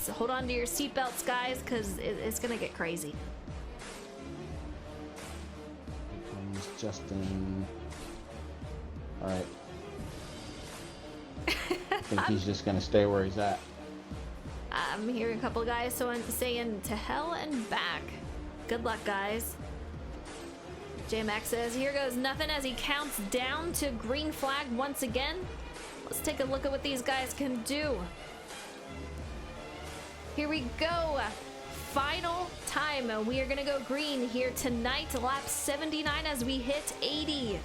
laps. Hold on to your seatbelts, guys, because it's going to get crazy. Here comes Justin. All right. I think he's just going to stay where he's at. I'm hearing a couple of guys saying to hell and back. Good luck, guys. J-Mac says, here goes nothing as he counts down to green flag once again. Let's take a look at what these guys can do. Here we go. Final time. We are going to go green here tonight. Lap 79 as we hit 80.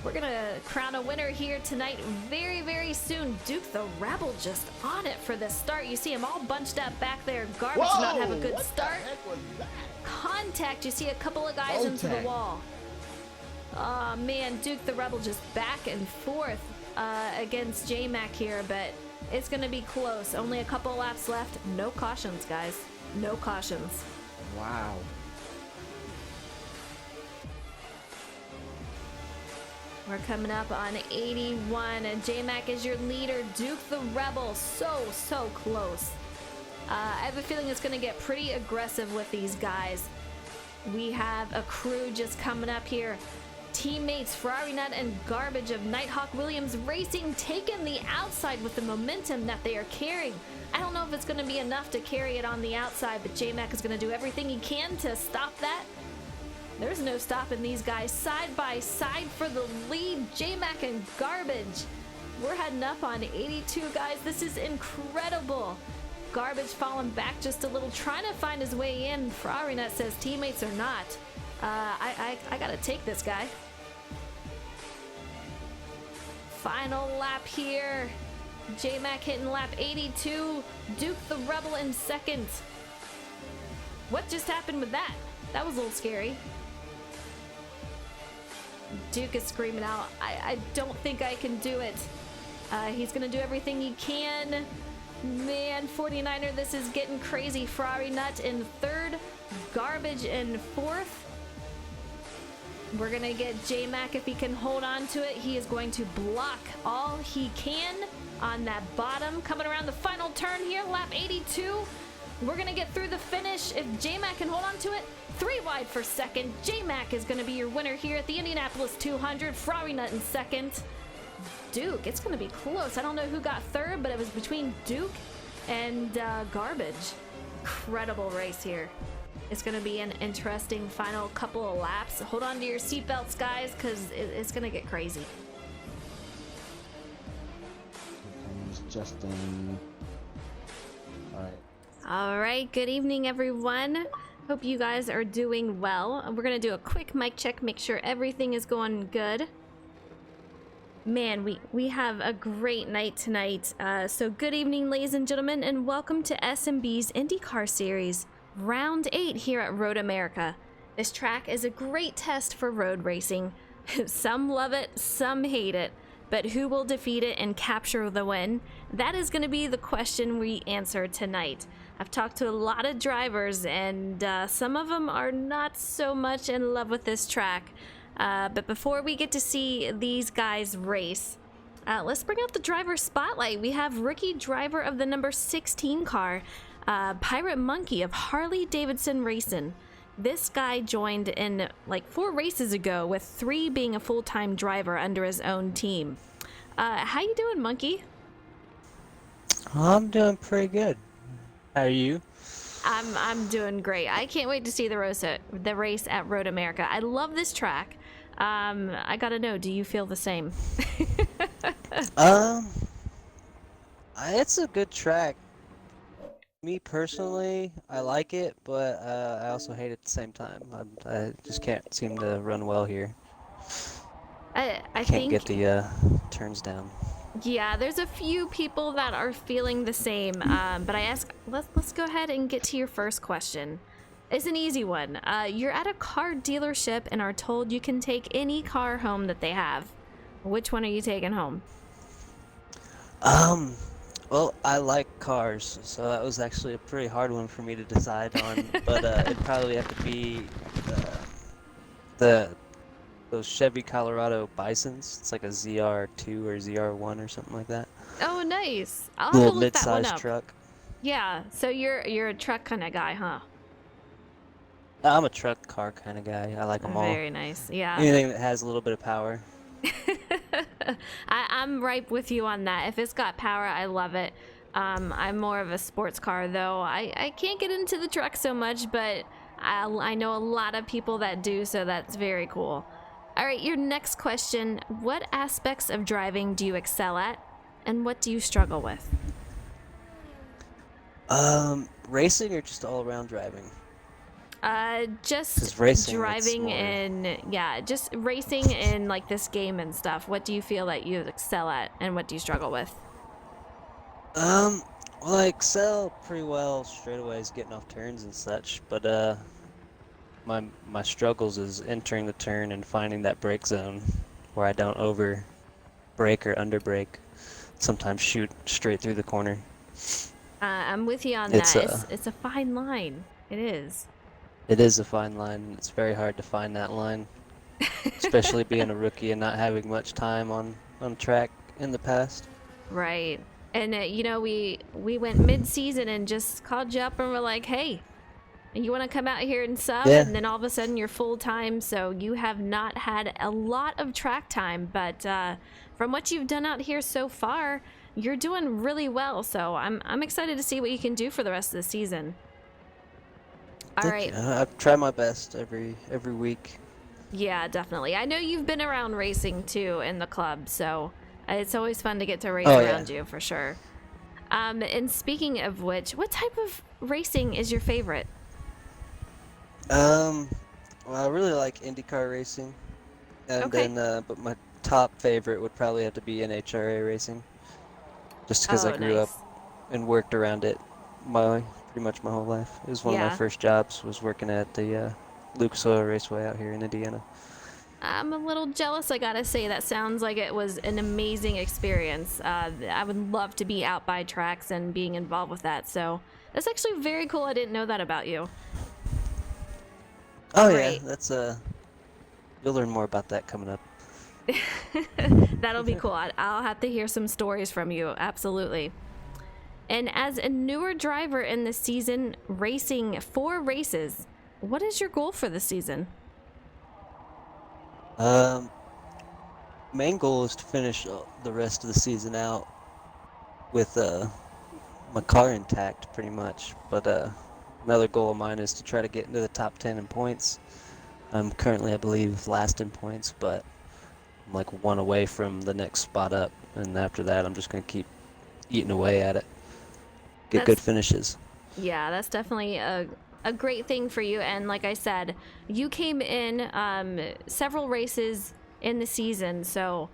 We're going to crown a winner here tonight very, very soon. Duke the Rebel just on it for this start. You see him all bunched up back there. Garbage did not have a good start. What the heck was that? Contact. You see a couple of guys into the wall. Oh, man. Duke the Rebel just back and forth against J-Mac here, but it's going to be close. Only a couple laps left. No cautions, guys. No cautions. Wow. We're coming up on 81, and J-Mac is your leader. Duke the Rebel, so close. I have a feeling it's going to get pretty aggressive with these guys. We have a crew just coming up here. Teammates Ferrari Nut and Garbage of Nighthawk Williams Racing taking the outside with the momentum that they are carrying. I don't know if it's going to be enough to carry it on the outside, but J-Mac is going to do everything he can to stop that. There's no stopping these guys side by side for the lead. J-Mac and Garbage. We're heading up on 82, guys. This is incredible. Garbage falling back just a little, trying to find his way in. Ferrari Nut says teammates or not. I gotta take this guy. Final lap here. J-Mac hitting lap 82. Duke the Rebel in second. What just happened with that? That was a little scary. Duke is screaming out, I don't think I can do it. He's gonna do everything he can. Man, 49er, this is getting crazy. Ferrari Nut in third, Garbage in fourth. We're gonna get J-Mac if he can hold on to it. He is going to block all he can on that bottom. Coming around the final turn here, lap 82. We're gonna get through the finish. If J-Mac can hold on to it, 3 wide for second. J-Mac is gonna be your winner here at the Indianapolis 200. Ferrari Nut in second. Duke, it's gonna be close. I don't know who got third, but it was between Duke and Garbage. Incredible race here. It's gonna be an interesting final couple of laps. Hold on to your seatbelts, guys, because it's gonna get crazy. Here comes Justin. All right. All right, good evening, everyone. Hope you guys are doing well. We're gonna do a quick mic check, make sure everything is going good. Man, we have a great night tonight. So good evening, ladies and gentlemen, and welcome to SnB's Indycar series, round 8 here at Road America. This track is a great test for road racing. Some love it, some hate it, but who will defeat it and capture the win? That is going to be the question we answer tonight. I've talked to a lot of drivers, and some of them are not so much in love with this track. But before we get to see these guys race, let's bring out the driver spotlight. We have rookie driver of the number 16 car, Pirate Monkey of Harley Davidson Racing. This guy joined in like 4 races ago, with 3 being a full-time driver under his own team. How you doing, Monkey? I'm doing pretty good. How are you? I'm doing great. I can't wait to see the race at Road America. I love this track. I gotta know, do you feel the same? It's a good track. Me personally, I like it, but I also hate it at the same time. I just can't seem to run well here. I Can't think get the turns down. yeah, there's a few people that are feeling the same. But let's go ahead and get to your first question. It's an easy one. You're at a car dealership and are told you can take any car home that they have. Which one are you taking home? Well, I like cars, so that was actually a pretty hard one for me to decide on. But it'd probably have to be those Chevy Colorado Bisons. It's like a ZR2 or ZR1 or something like that. Oh, nice. I'll have Little to look that one mid-sized up. truck. Yeah, so you're a truck kind of guy, huh? I'm a truck car kind of guy. I like them all. Very nice. Yeah. Anything that has a little bit of power. I'm right with you on that. If it's got power, I love it. I'm more of a sports car though. I can't get into the truck so much, but I know a lot of people that do, so that's very cool. All right, your next question. What aspects of driving do you excel at, and what do you struggle with? Racing or just all around driving? Just 'Cause racing, it's driving more- and yeah, just racing in like this game and stuff. What do you feel that you excel at, and what do you struggle with? Well, I excel pretty well straightaways, getting off turns and such, but my struggles is entering the turn and finding that brake zone where I don't over brake or under brake. Sometimes shoot straight through the corner. I'm with you on It's, that. It's a fine line. It is. It is a fine line. It's very hard to find that line, especially being a rookie and not having much time on track in the past. Right. And you know, we went mid-season and just called you up and we're like, hey, you want to come out here and sub? Yeah. And then all of a sudden you're full-time, so you have not had a lot of track time, but from what you've done out here so far, you're doing really well. So I'm excited to see what you can do for the rest of the season. All right. I try my best every week. Yeah, definitely. I know you've been around racing too in the club, so it's always fun to get to race Oh, around yeah. you for sure. And speaking of which, what type of racing is your favorite? Well, I really like IndyCar racing, and Okay. then but my top favorite would probably have to be NHRA racing, just because I Oh, grew nice. up and worked around it pretty much my whole life. It was one of Yeah. my first jobs, was working at the Lucas Oil Raceway out here in Indiana. I'm a little jealous, I gotta say. That sounds like it was an amazing experience. I would love to be out by tracks and being involved with that. So that's actually very cool. I didn't know that about you. Oh Great. yeah, that's you'll learn more about that coming up. That'll be cool. I'll have to hear some stories from you. Absolutely. And as a newer driver in the season, racing 4 races, what is your goal for the season? Main goal is to finish the rest of the season out with my car intact, pretty much. But another goal of mine is to try to get into the top 10 in points. I'm currently, I believe, last in points, but I'm like 1 away from the next spot up, and after that, I'm just gonna keep eating away at it. Get good finishes. Yeah, that's definitely a great thing for you. And like I said, you came in several races in the season, so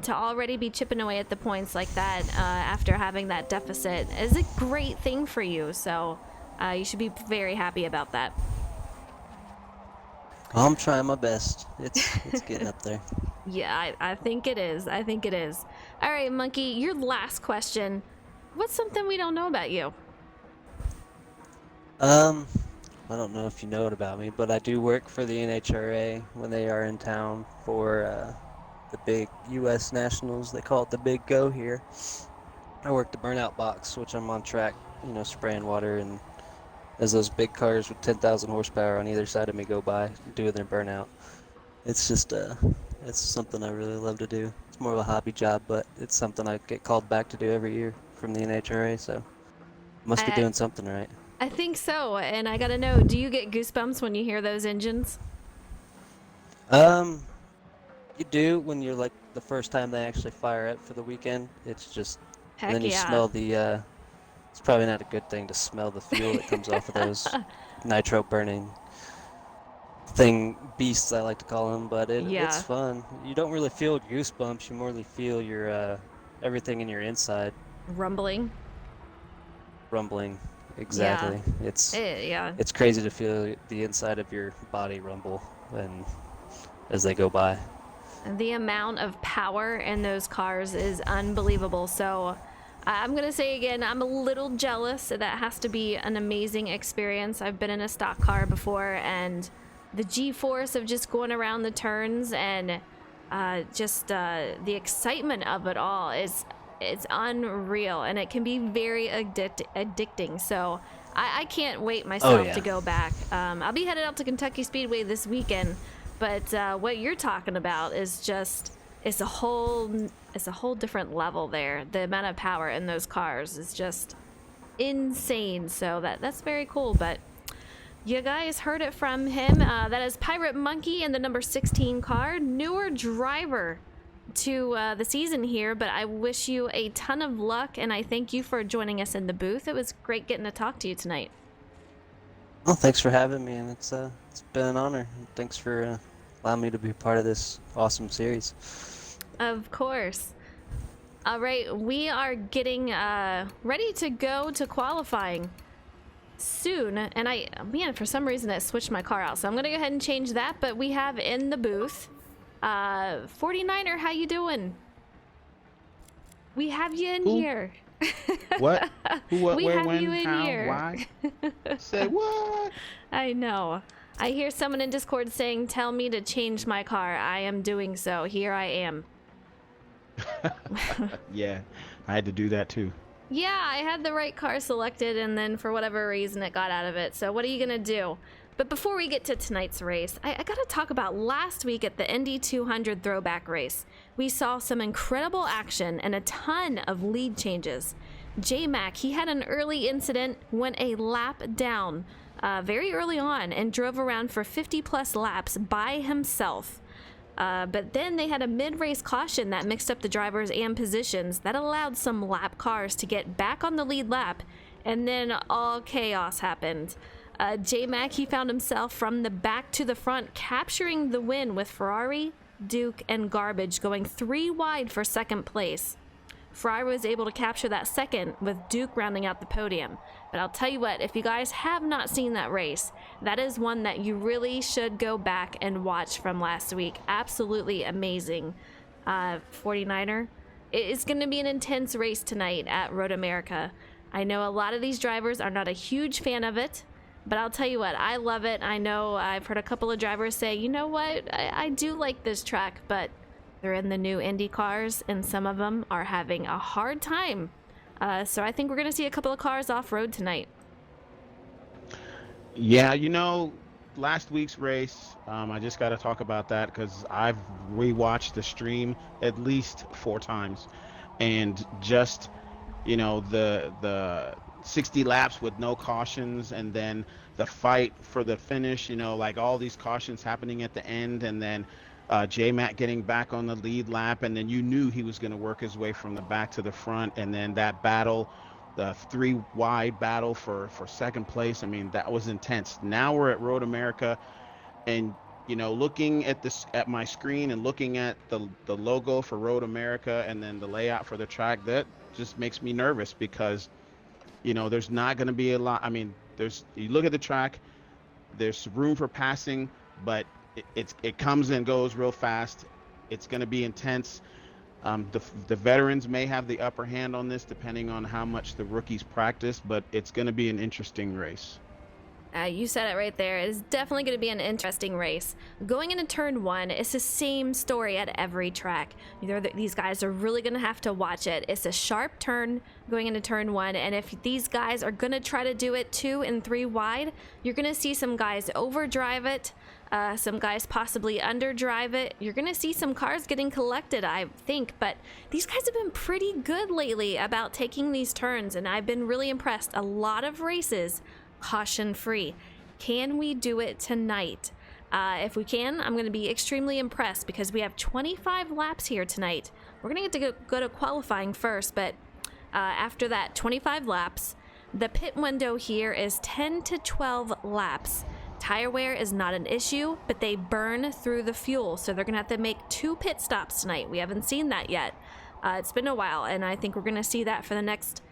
to already be chipping away at the points like that after having that deficit is a great thing for you. So you should be very happy about that. I'm trying my best. It's getting up there. Yeah, I think it is. I think it is. All right, Monkey, your last question. What's something we don't know about you? I don't know if you know it about me, but I do work for the NHRA when they are in town for the big U.S. Nationals. They call it the Big Go here. I work the burnout box, which I'm on track, spraying water, and as those big cars with 10,000 horsepower on either side of me go by doing their burnout. It's just it's something I really love to do. It's more of a hobby job, but it's something I get called back to do every year from the NHRA, so must be doing something right. I think so, and I gotta know, do you get goosebumps when you hear those engines? You do when you're like the first time they actually fire up for the weekend. It's just, Heck and then you yeah. smell the, it's probably not a good thing to smell the fuel that comes off of those nitro burning beasts, I like to call them, but Yeah. it's fun. You don't really feel goosebumps, you more feel your, everything in your inside Rumbling? rumbling. Exactly. Yeah. It's crazy to feel the inside of your body rumble as they go by. The amount of power in those cars is unbelievable. So I'm gonna say again, I'm a little jealous. That has to be an amazing experience. I've been in a stock car before, and the G-force of just going around the turns and the excitement of it all is It's unreal, and it can be very addicting. So I can't wait myself to go back. I'll be headed out to Kentucky Speedway this weekend, but what you're talking about is just it's a whole different level there. The amount of power in those cars is just insane. So that's very cool. But you guys heard it from him. That is Pirate Monkey in the number 16 car, newer driver to the season here, but I wish you a ton of luck, and I thank you for joining us in the booth. It was great getting to talk to you tonight. Well, thanks for having me, and it's been an honor. Thanks for allowing me to be part of this awesome series. Of course. All right, we are getting ready to go to qualifying soon, and for some reason it switched my car out, so I'm gonna go ahead and change that. But we have in the booth 49er, how you doing? We have you in here. What? Who, what, we where, have when, you in how, here. why? Say what? I know. I hear someone in Discord saying, tell me to change my car. I am doing so. Here I am. Yeah, I had to do that too. Yeah, I had the right car selected, and then for whatever reason it got out of it. So what are you gonna do? But before we get to tonight's race, I gotta talk about last week at the Indy 200 throwback race. We saw some incredible action and a ton of lead changes. J-Mac, he had an early incident, went a lap down very early on and drove around for 50 plus laps by himself. But then they had a mid-race caution that mixed up the drivers and positions that allowed some lap cars to get back on the lead lap, and then all chaos happened. J-Mac, he found himself from the back to the front, capturing the win with Ferrari, Duke, and Garbage going 3 wide for second place. Ferrari was able to capture that second, with Duke rounding out the podium. But I'll tell you what, if you guys have not seen that race, that is one that you really should go back and watch from last week. Absolutely amazing. 49er, it's going to be an intense race tonight at Road America. I know a lot of these drivers are not a huge fan of it, but I'll tell you what, I love it. I know I've heard a couple of drivers say, you know what, I do like this track, but they're in the new Indy cars, and some of them are having a hard time. So I think we're going to see a couple of cars off-road tonight. Yeah, you know, last week's race, I just got to talk about that because I've rewatched the stream at least 4 times, and just, you know, the 60 laps with no cautions, and then the fight for the finish, you know, like all these cautions happening at the end, and then J-Mac getting back on the lead lap, and then you knew he was going to work his way from the back to the front, and then that battle, the 3 wide battle for second place, I mean, that was intense. Now we're at Road America, and, you know, looking at this at my screen and looking at the logo for Road America and then the layout for the track, that just makes me nervous because, you know, there's not going to be a lot. I mean, you look at the track, there's room for passing, but it comes and goes real fast. It's going to be intense. The veterans may have the upper hand on this depending on how much the rookies practice, but it's going to be an interesting race. You said it right there. It's definitely going to be an interesting race. Going into turn 1, it's the same story at every track. These guys are really going to have to watch it. It's a sharp turn going into turn 1, and if these guys are going to try to do it 2 and 3 wide, you're going to see some guys overdrive it, some guys possibly underdrive it. You're going to see some cars getting collected, I think, but these guys have been pretty good lately about taking these turns, and I've been really impressed. A lot of races caution free. Can we do it tonight? If we can, I'm going to be extremely impressed because we have 25 laps here tonight. We're going to get to go to qualifying first, but after that 25 laps, the pit window here is 10 to 12 laps. Tire wear is not an issue, but they burn through the fuel, so they're going to have to make 2 pit stops tonight. We haven't seen that yet. It's been a while, and I think we're going to see that for the next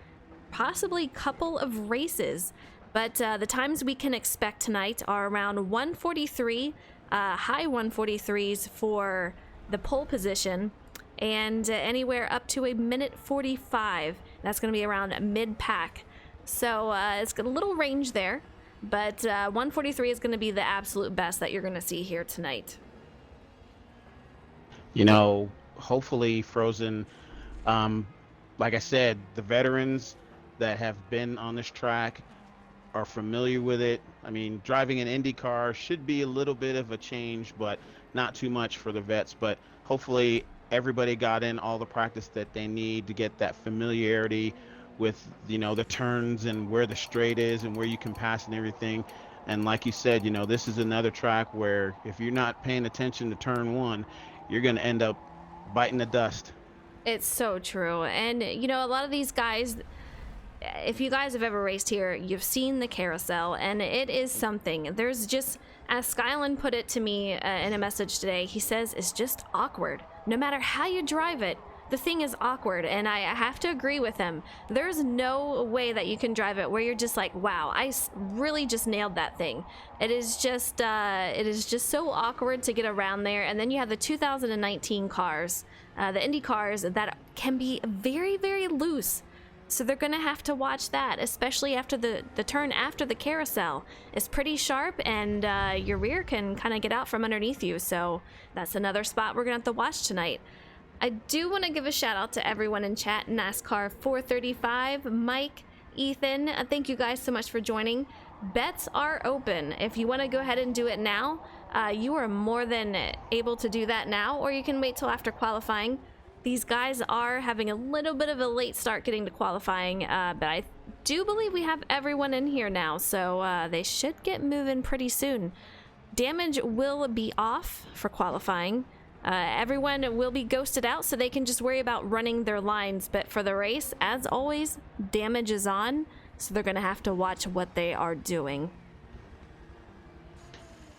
possibly couple of races. But the times we can expect tonight are around 1:43, high 1:43s for the pole position, and anywhere up to a minute 45. That's going to be around mid-pack. So it's got a little range there, but 1:43 is going to be the absolute best that you're going to see here tonight. You know, hopefully Frozen, like I said, the veterans that have been on this track are familiar with it. I mean, driving an Indycar should be a little bit of a change, but not too much for the vets. But hopefully, everybody got in all the practice that they need to get that familiarity with, the turns and where the straight is and where you can pass and everything. And like you said, this is another track where if you're not paying attention to turn one, you're going to end up biting the dust. It's so true. And, a lot of these guys, if you guys have ever raced here, you've seen the carousel, and it is something. There's just, as Skyland put it to me in a message today, he says it's just awkward. No matter how you drive it, the thing is awkward, and I have to agree with him. There's no way that you can drive it where you're just like, wow, really just nailed that thing. It is just so awkward to get around there. And then you have the 2019 cars, the Indy cars, that can be very, very loose. So they're going to have to watch that, especially after the turn after the carousel. It's pretty sharp, and your rear can kind of get out from underneath you. So that's another spot we're going to have to watch tonight. I do want to give a shout out to everyone in chat, NASCAR 435, Mike, Ethan. Thank you guys so much for joining. Bets are open. If you want to go ahead and do it now, you are more than able to do that now, or you can wait till after qualifying. These guys are having a little bit of a late start getting to qualifying, but I do believe we have everyone in here now, so they should get moving pretty soon. Damage will be off for qualifying. Everyone will be ghosted out, so they can just worry about running their lines. But for the race, as always, damage is on, so they're going to have to watch what they are doing.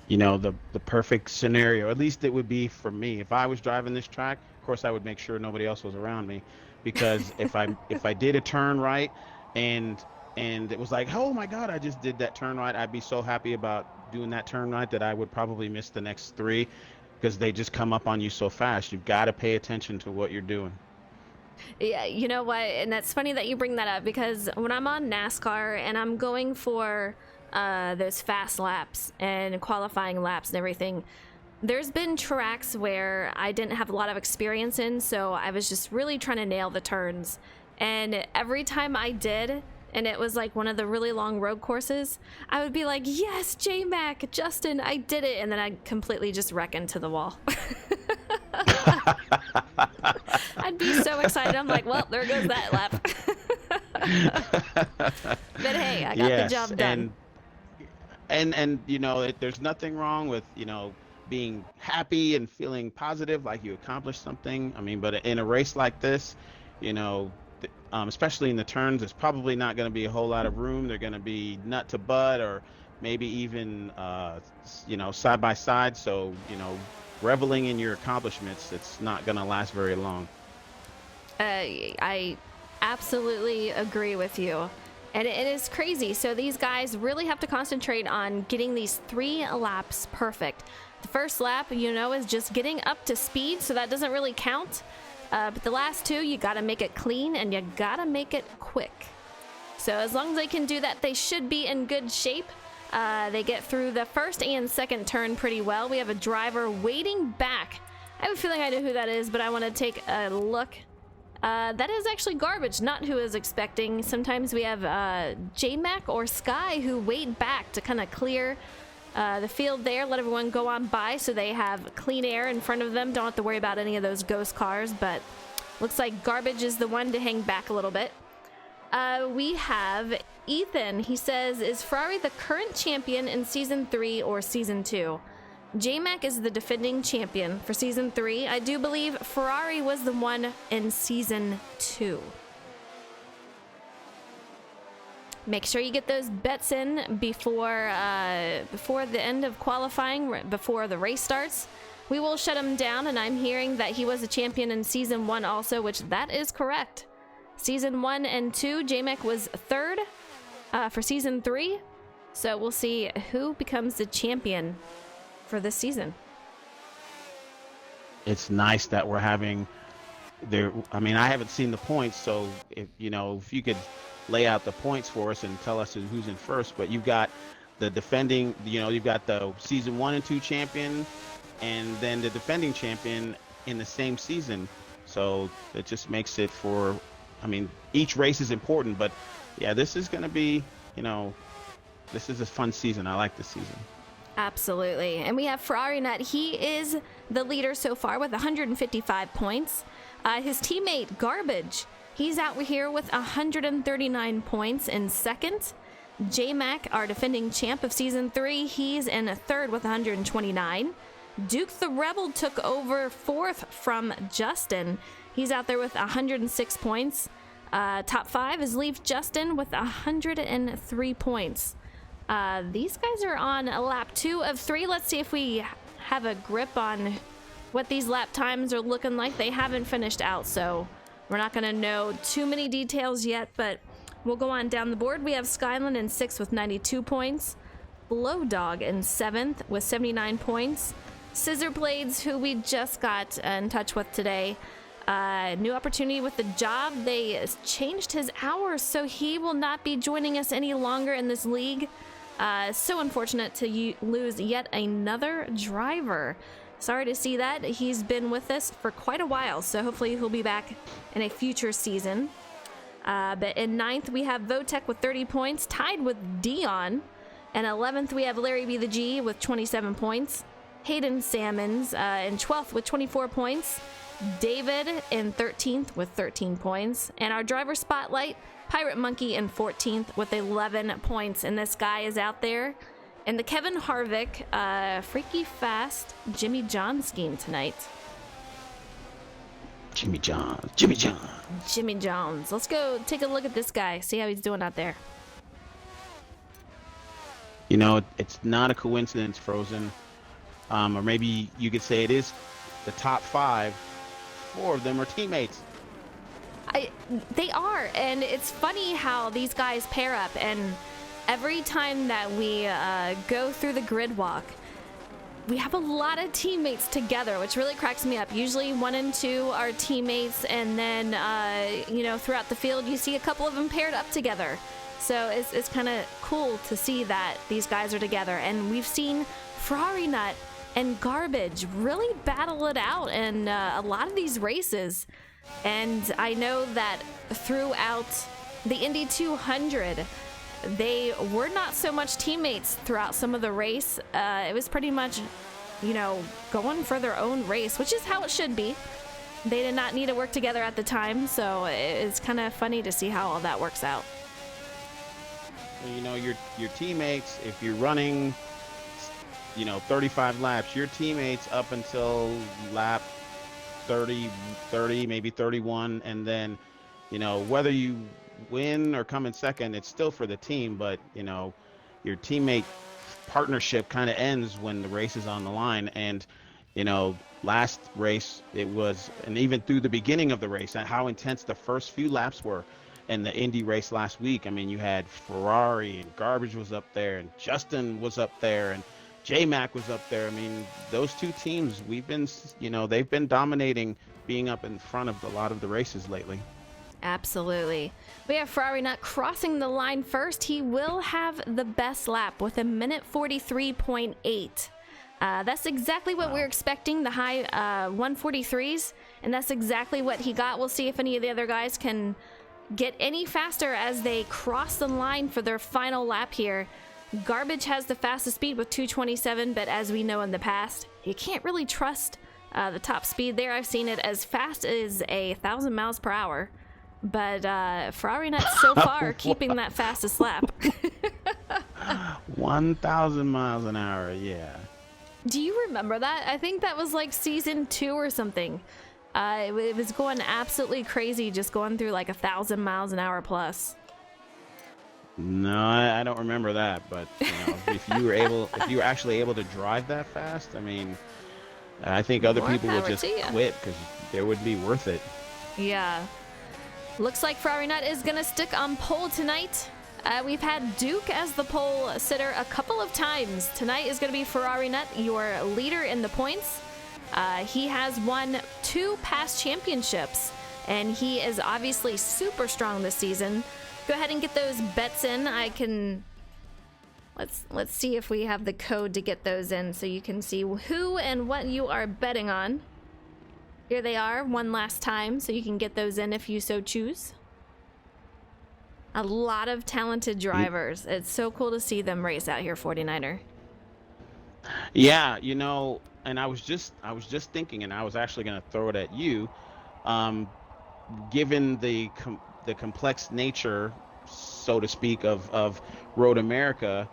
The perfect scenario, at least it would be for me. If I was driving this track, of course, I would make sure nobody else was around me, because if I did a turn right and it was like, oh my God, I just did that turn right, I'd be so happy about doing that turn right that I would probably miss the next three, because they just come up on you so fast. You've got to pay attention to what you're doing. Yeah, you know what? And that's funny that you bring that up, because when I'm on NASCAR and I'm going for those fast laps and qualifying laps and everything, there's been tracks where I didn't have a lot of experience in, so I was just really trying to nail the turns. And every time I did, and it was like one of the really long road courses, I would be like, yes, J-Mac, Justin, I did it. And then I'd completely just wreck into the wall. I'd be so excited. I'm like, well, there goes that lap. But hey, I got the job done. And there's nothing wrong with, being happy and feeling positive, like you accomplished something. I mean, but in a race like this, especially in the turns, there's probably not going to be a whole lot of room. They're going to be nut to butt, or maybe even side by side. So reveling in your accomplishments, it's not going to last very long. I absolutely agree with you. And it is crazy. So these guys really have to concentrate on getting these 3 laps perfect. The first lap, is just getting up to speed, so that doesn't really count. But the last 2, you got to make it clean, and you got to make it quick. So as long as they can do that, they should be in good shape. They get through the first and second turn pretty well. We have a driver waiting back. I have a feeling I know who that is, but I want to take a look. That is actually Garbage, not who is expecting. Sometimes we have J-Mac or Sky who wait back to kind of clear the field there, let everyone go on by so they have clean air in front of them. Don't have to worry about any of those ghost cars, but looks like Garbage is the one to hang back a little bit. We have Ethan. He says, is Ferrari the current champion in Season 3 or Season 2? J-Mac is the defending champion for Season 3. I do believe Ferrari was the one in Season 2. Make sure you get those bets in before the end of qualifying, before the race starts. We will shut him down, and I'm hearing that he was a champion in Season 1 also, which that is correct. Season 1 and 2, J-Mac was third for Season 3. So we'll see who becomes the champion for this season. It's nice that we're having there. I mean, I haven't seen the points, so if you could lay out the points for us and tell us who's in first. But you've got the defending, you've got the Season 1 and 2 champion, and then the defending champion in the same season. So it just makes it for I mean, each race is important, but yeah, this is going to be, you know, this is a fun season. I like this season. Absolutely. And we have Ferrari Nut. He is the leader so far with 155 points. His teammate Garbage, he's out here with 139 points in second. J-Mac, our defending champ of Season 3, he's in third with 129. Duke the Rebel took over fourth from Justin. He's out there with 106 points. Top 5 is Leaf Justin with 103 points. These guys are on a lap 2 of 3. Let's see if we have a grip on what these lap times are looking like. They haven't finished out, so we're not going to know too many details yet, but we'll go on down the board. We have Skyland in 6th with 92 points. Blow Dog in 7th with 79 points. Scissor Blades, who we just got in touch with today. New opportunity with the job. They changed his hours, so he will not be joining us any longer in this league. So unfortunate to lose yet another driver. Sorry to see that. He's been with us for quite a while, so hopefully he'll be back in a future season. But in 9th, we have Votech with 30 points, tied with Dion. And 11th, we have Larry B. the G with 27 points. Hayden Salmons in 12th with 24 points. David in 13th with 13 points. And our driver spotlight, Pirate Monkey in 14th with 11 points. And this guy is out there in the Kevin Harvick Freaky Fast Jimmy John scheme tonight. Jimmy Johns. Jimmy Jones. Let's go take a look at this guy, see how he's doing out there. You know, it's not a coincidence, Frozen. Or maybe you could say it is. The top 5, 4 of them are teammates. They are, and it's funny how these guys pair up, and every time that we go through the grid walk, we have a lot of teammates together, which really cracks me up. Usually 1 and 2 are teammates, and then, you know, throughout the field, you see a couple of them paired up together. So it's kind of cool to see that these guys are together, and we've seen Ferrari Nut and Garbage really battle it out in a lot of these races. And I know that throughout the Indy 200, they were not so much teammates throughout some of the race. It was pretty much, you know, going for their own race, which is how it should be. They did not need to work together at the time, so it's kind of funny to see how all that works out. You know, your teammates, if you're running, you know, 35 laps, your teammates up until lap 30, maybe 31, and then, you know, whether you win or come in second, it's still for the team, but, you know, your teammate partnership kind of ends when the race is on the line. And, you know, last race it was, and even through the beginning of the race, and how intense the first few laps were in the Indy race last week. I mean, you had Ferrari and Garbage was up there, and Justin was up there, and J-Mac was up there. I mean, those two teams, we've been, you know, they've been dominating, being up in front of a lot of the races lately. Absolutely. We have Ferrari Nut crossing the line first. He will have the best lap with a minute 43.8. That's exactly what we're expecting, the high 143s, and that's exactly what he got. We'll see if any of the other guys can get any faster as they cross the line for their final lap here. Garbage has the fastest speed with 227, but as we know in the past, you can't really trust the top speed there. I've seen it as fast as 1,000 miles per hour, but Ferrari Nut so far keeping that fastest lap. 1,000 miles an hour, yeah. Do you remember that? I think that was like season 2 or something. It was going absolutely crazy, just going through like 1,000 miles an hour plus. No, I don't remember that, but you know, if you were actually able to drive that fast, I mean, I think other people would just quit because it would be worth it. Yeah. Looks like Ferrari Nut is gonna stick on pole tonight. We've had Duke as the pole sitter a couple of times. Tonight is gonna be Ferrari Nut, your leader in the points. He has won 2 past championships, and he is obviously super strong this season. Go ahead and get those bets in. I can... Let's see if we have the code to get those in so you can see who and what you are betting on. Here they are one last time, so you can get those in if you so choose. A lot of talented drivers. It's so cool to see them race out here, 49er. Yeah, and I was just thinking, and I was actually going to throw it at you. Um, Given the complex nature, so to speak, of Road America,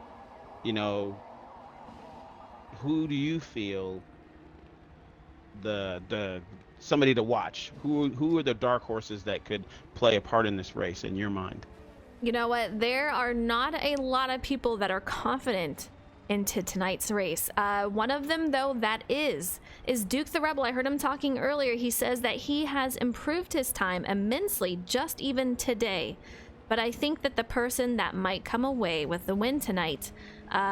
you know, who do you feel the somebody to watch? Who are the dark horses that could play a part in this race in your mind? You know what? There are not a lot of people that are confident into tonight's race. One of them, though, that is Duke the Rebel. I heard him talking earlier. He says that he has improved his time immensely just even today. But I think that the person that might come away with the win tonight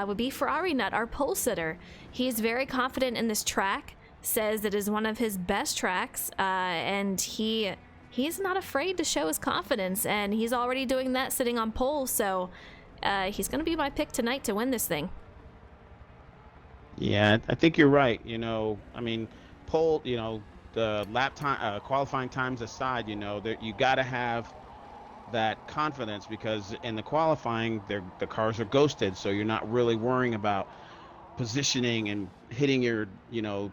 would be Ferrari Nut, our pole sitter. He's very confident in this track, says it is one of his best tracks, and he's not afraid to show his confidence, and he's already doing that sitting on pole, so he's going to be my pick tonight to win this thing. Yeah, I think you're right. I mean, pole, the lap time, qualifying times aside, that you got to have that confidence because in the qualifying, the cars are ghosted, so you're not really worrying about positioning and hitting your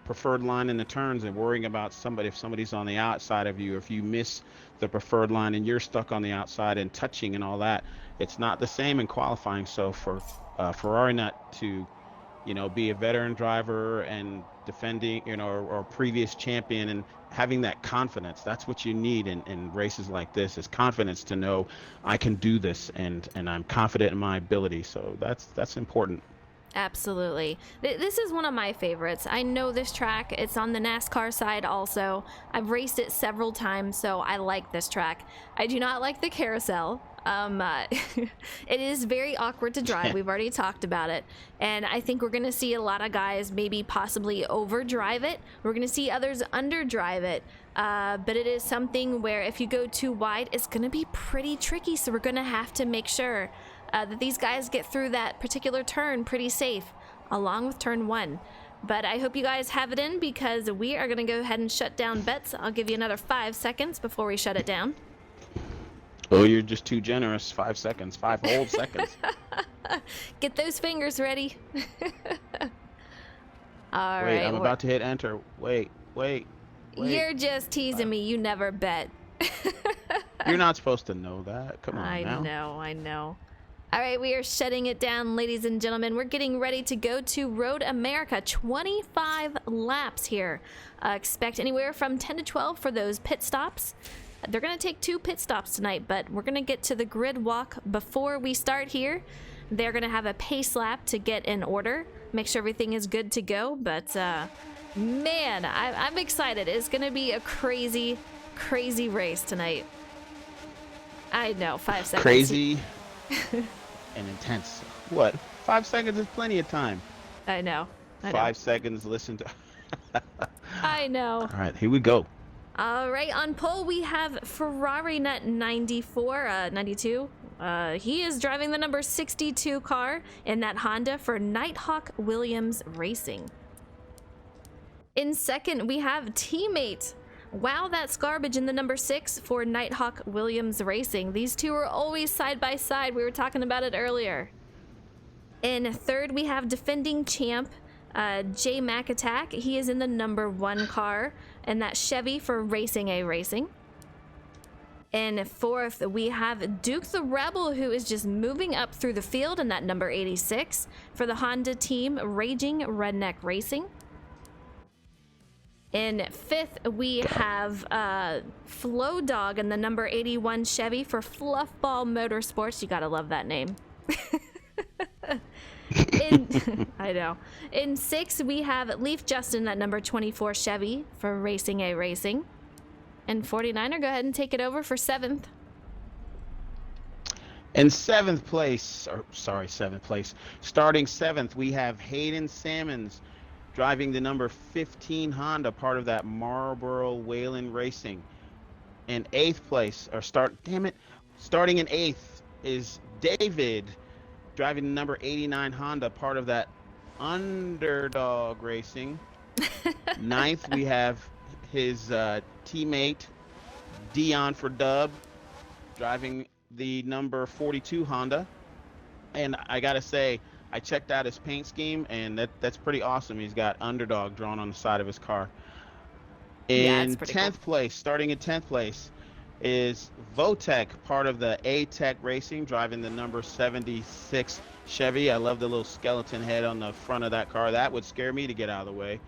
preferred line in the turns and worrying about if somebody's on the outside of you, if you miss the preferred line and you're stuck on the outside and touching and all that. It's not the same in qualifying. So for Ferrari not to be a veteran driver and defending, or previous champion and having that confidence, that's what you need in races like this, is confidence to know I can do this and I'm confident in my ability. So that's important. Absolutely. This is one of my favorites. I know this track. It's on the NASCAR side also. I've raced it several times, so I like this track. I do not like the carousel. It is very awkward to drive. We've already talked about it. And I think we're going to see a lot of guys maybe possibly overdrive it. We're going to see others underdrive it. But it is something where if you go too wide, it's going to be pretty tricky. So we're going to have to make sure that these guys get through that particular turn pretty safe, along with turn 1. But I hope you guys have it in, because we are going to go ahead and shut down bets. I'll give you another 5 seconds before we shut it down. Oh, you're just too generous. 5 seconds, 5 whole seconds. Get those fingers ready. All Wait, right, I'm about to hit enter. Wait. You're just teasing me. You never bet. You're not supposed to know that. Come on now. I know. All right, we are shutting it down, ladies and gentlemen. We're getting ready to go to Road America. 25 laps here. Expect anywhere from 10 to 12 for those pit stops. They're going to take 2 pit stops tonight, but we're going to get to the grid walk before we start here. They're going to have a pace lap to get in order, make sure everything is good to go. But, man, I'm excited. It's going to be a crazy, crazy race tonight. I know, 5 seconds. Crazy and intense. What? 5 seconds is plenty of time. I know. 5 seconds, listen to... I know. All right, here we go. All right, on pole we have Ferrari Nut 92. He is driving the number 62 car in that Honda for Nighthawk Williams Racing. In second, we have Teammate. Wow, that's garbage in the number 6 for Nighthawk Williams Racing. These two are always side by side. We were talking about it earlier. In third, we have defending champ J Mac Attack. He is in the number 1 car, and that's Chevy for Racing A Racing. In fourth, we have Duke the Rebel, who is just moving up through the field in that number 86 for the Honda team, Raging Redneck Racing. In fifth, we have Flow Dog in the number 81 Chevy for Fluffball Motorsports. You gotta love that name. I know. In sixth, we have Leaf Justin at number 24 Chevy for Racing A Racing. And 49er, go ahead and take it over for 7th. In 7th place, starting 7th, we have Hayden Sammons driving the number 15 Honda, part of that Marlboro Whalen Racing. In 8th place, starting in 8th is David driving the number 89 Honda, part of that Underdog Racing. 9th, we have his teammate Dion for Dub driving the number 42 Honda. And I gotta say, I checked out his paint scheme, and that's pretty awesome. He's got underdog drawn on the side of his car. Yeah, it's In pretty cool. 10th place, starting in 10th place, is Votech, part of the A Tech Racing, driving the number 76 Chevy. I love the little skeleton head on the front of that car. That would scare me to get out of the way.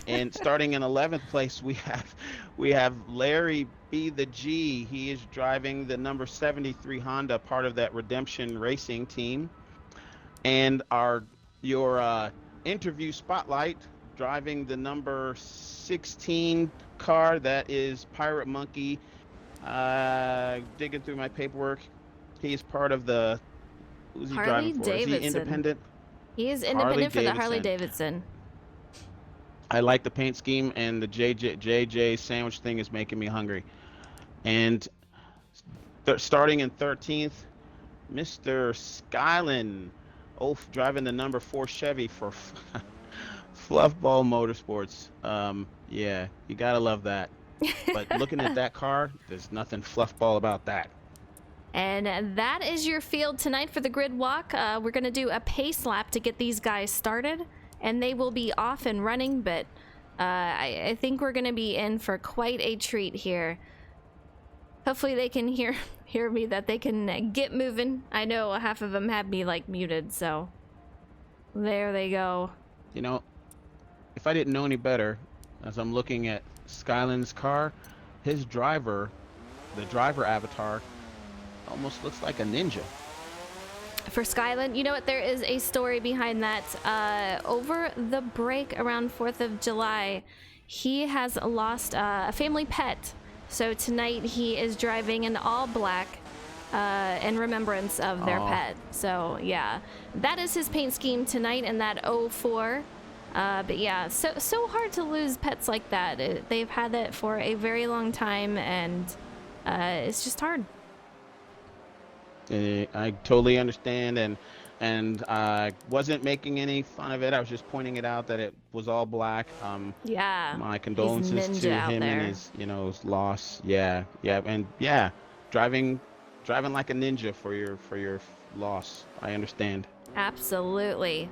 And starting in 11th place, we have Larry B the G. He is driving the number 73 Honda, part of that Redemption Racing team. And your interview spotlight, driving the number 16 car, that is Pirate Monkey. Digging through my paperwork, he is part of the, who's he driving Harley for? Is he Davidson. independent? He is Harley independent for the Harley Davidson. Davidson. I like the paint scheme, and the JJ sandwich thing is making me hungry. And starting in 13th, Mr. Skylan, driving the number 4 Chevy for Fluffball Motorsports. Yeah, you gotta love that. But looking at that car, there's nothing fluffball about that. And that is your field tonight for the grid walk. We're going to do a pace lap to get these guys started, and they will be off and running, but I think we're going to be in for quite a treat here. Hopefully they can hear me, that they can get moving. I know half of them have me like muted, so there they go. You know, if I didn't know any better, as I'm looking at Skyland's car, his driver, the driver avatar, almost looks like a ninja. For Skyland, you know what? There is a story behind that. Over the break around 4th of July, he has lost a family pet. So tonight he is driving in all black in remembrance of their pet. So yeah, that is his paint scheme tonight in that 04. But yeah, so hard to lose pets like that. They've had that for a very long time, and it's just hard. I totally understand, and I wasn't making any fun of it. I was just pointing it out that it was all black. Yeah. My condolences to him and his, his loss. Yeah, and yeah, driving like a ninja for your loss. I understand. Absolutely.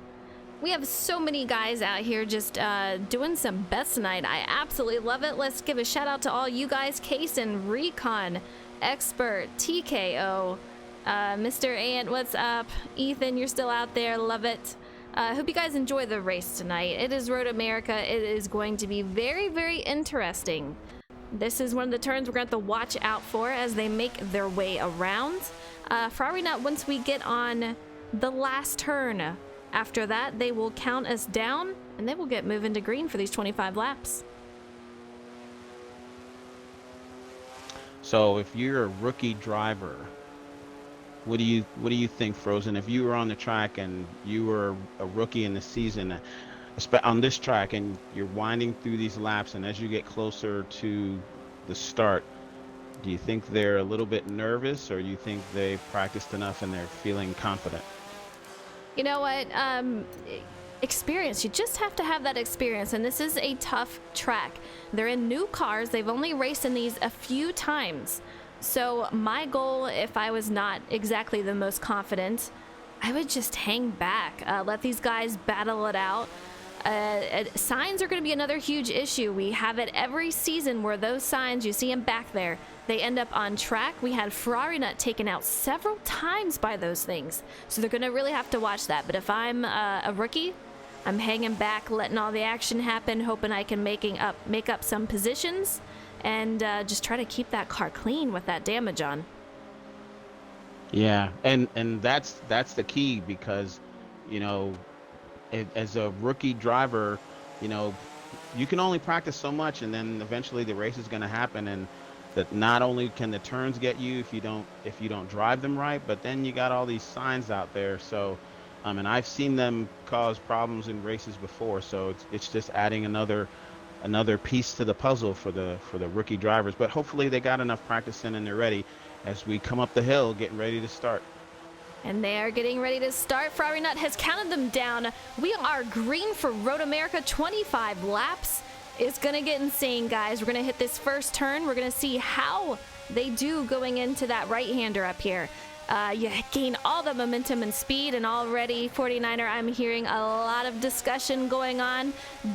We have so many guys out here just doing some best tonight. I absolutely love it. Let's give a shout out to all you guys: Case and Recon, Expert, TKO. Mr. Ant, what's up? Ethan, you're still out there. Love it. Hope you guys enjoy the race tonight. It is Road America. It is going to be very, very interesting. This is one of the turns we're going to have to watch out for as they make their way around. Ferrari Nut, once we get on the last turn, after that, they will count us down, and they will get moving to green for these 25 laps. So if you're a rookie driver, what do you think, Frozen? If you were on the track and you were a rookie in the season, on this track, and you're winding through these laps, and as you get closer to the start, do you think they're a little bit nervous, or do you think they've practiced enough and they're feeling confident? You know what? Experience. You just have to have that experience, and this is a tough track. They're in new cars. They've only raced in these a few times. So my goal, if I was not exactly the most confident, I would just hang back, let these guys battle it out. Signs are going to be another huge issue. We have it every season where those signs, you see them back there, they end up on track. We had Ferrari Nut taken out several times by those things. So they're going to really have to watch that. But if I'm a rookie, I'm hanging back, letting all the action happen, hoping I can make up some positions, and just try to keep that car clean with that damage on. Yeah, and that's the key, because as a rookie driver, you can only practice so much, and then eventually the race is going to happen, and that not only can the turns get you if you don't drive them right, but then you got all these signs out there. So and I've seen them cause problems in races before, so it's just adding another piece to the puzzle for the rookie drivers. But hopefully they got enough practice in and they're ready as we come up the hill, getting ready to start. And they are getting ready to start. Ferrari Nut has counted them down. We are green for Road America, 25 laps. It's going to get insane, guys. We're going to hit this first turn. We're going to see how they do going into that right-hander up here. You gain all the momentum and speed, and already 49er, I'm hearing a lot of discussion going on.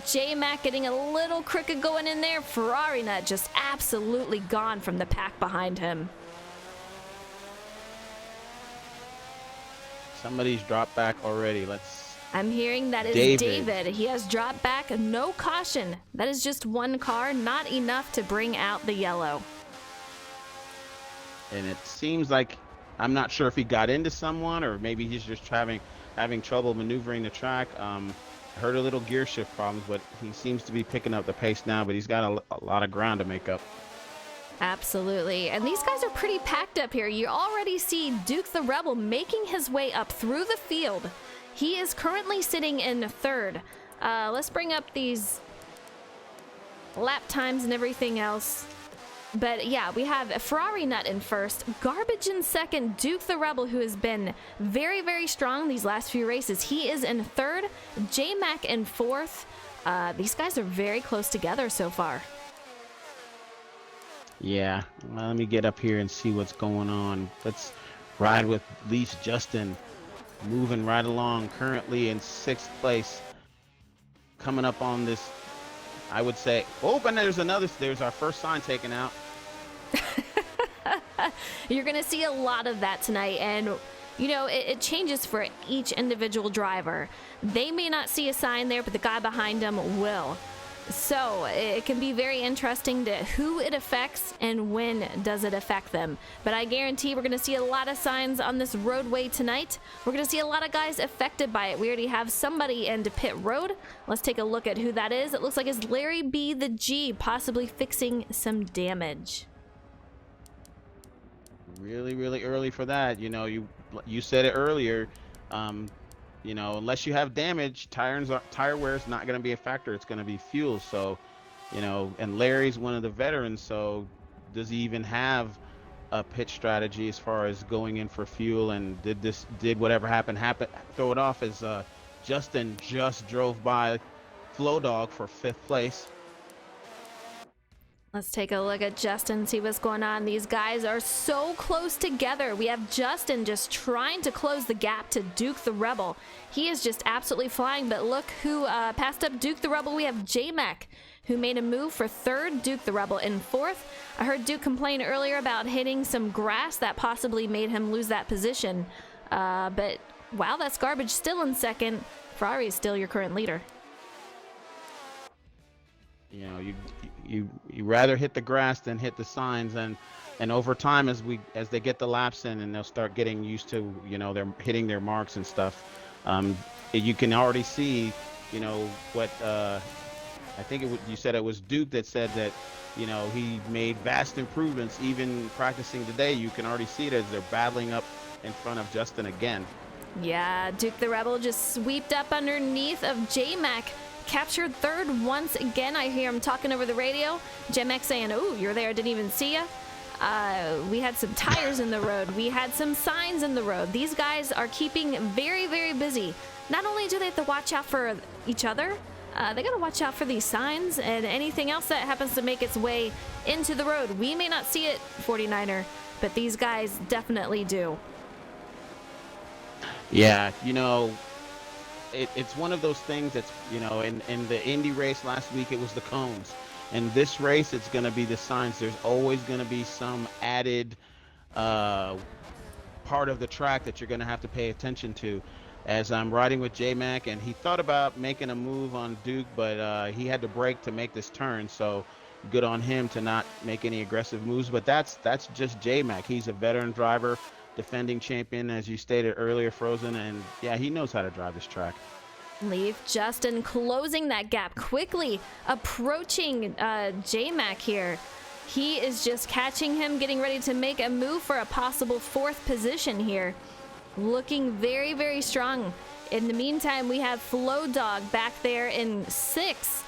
J-Mac getting a little crooked going in there. Ferrari Nut just absolutely gone from the pack behind him. Somebody's dropped back already. I'm hearing that is David. He has dropped back. No caution. That is just one car, not enough to bring out the yellow. And it seems like, I'm not sure if he got into someone or maybe he's just having trouble maneuvering the track. Heard a little gear shift problems, but he seems to be picking up the pace now, but he's got a lot of ground to make up. Absolutely. And these guys are pretty packed up here. You already see Duke the Rebel making his way up through the field. He is currently sitting in third. Let's bring up these lap times and everything else. But yeah, we have Ferrari Nut in first, Garbage in second, Duke the Rebel, who has been very, very strong these last few races. He is in third, J-Mac in fourth. These guys are very close together so far. Yeah, well, let me get up here and see what's going on. Let's ride with Lease Justin, moving right along, currently in sixth place. Coming up on this, I would say, oh, and there's our first sign taken out. You're going to see a lot of that tonight, and you know, it changes for each individual driver. They may not see a sign there, but the guy behind them will. So it can be very interesting to who it affects and when does it affect them. But I guarantee we're going to see a lot of signs on this roadway tonight. We're going to see a lot of guys affected by it. We already have somebody into pit road. Let's take a look at who that is. It looks like it's Larry B. the G, possibly fixing some damage. Really, really early for that. You know, you said it earlier. You know, unless you have damage, tire wear is not going to be a factor. It's going to be fuel. So, you know, and Larry's one of the veterans. So does he even have a pit strategy as far as going in for fuel? And did whatever happen, throw it off as Justin just drove by Flow Dog for fifth place. Let's take a look at Justin, see what's going on. These guys are so close together. We have Justin just trying to close the gap to Duke the Rebel. He is just absolutely flying, but look who passed up Duke the Rebel. We have J-Mac, who made a move for third, Duke the Rebel in fourth. I heard Duke complain earlier about hitting some grass that possibly made him lose that position. But wow, that's Garbage still in second. Ferrari is still your current leader. You know, you rather hit the grass than hit the signs, and over time as they get the laps in and they'll start getting used to, you know, they're hitting their marks and stuff. You can already see, you know, what I think you said it was Duke that said that, you know, he made vast improvements even practicing today. You can already see it as they're battling up in front of Justin again. Yeah, Duke the Rebel just sweeped up underneath of J-Mac. Captured third once again. I hear him talking over the radio. J-Mac saying, "Oh, you're there, didn't even see ya." We had some tires in the road. We had some signs in the road. These guys are keeping very, very busy. Not only do they have to watch out for each other, they got to watch out for these signs and anything else that happens to make its way into the road. We may not see it, 49er, but these guys definitely do. Yeah, you know, it's one of those things that's, you know, in the Indy race last week, it was the cones. In this race, it's going to be the signs. There's always going to be some added part of the track that you're going to have to pay attention to. As I'm riding with J-Mac, and he thought about making a move on Duke, but he had to brake to make this turn. So good on him to not make any aggressive moves. But that's just J-Mac. He's a veteran driver, defending champion, as you stated earlier, Frozen, and yeah, he knows how to drive this track. Leave Justin closing that gap quickly, approaching J-Mac here. He is just catching him, getting ready to make a move for a possible fourth position here. Looking very, very strong. In the meantime, we have Flow Dog back there in sixth.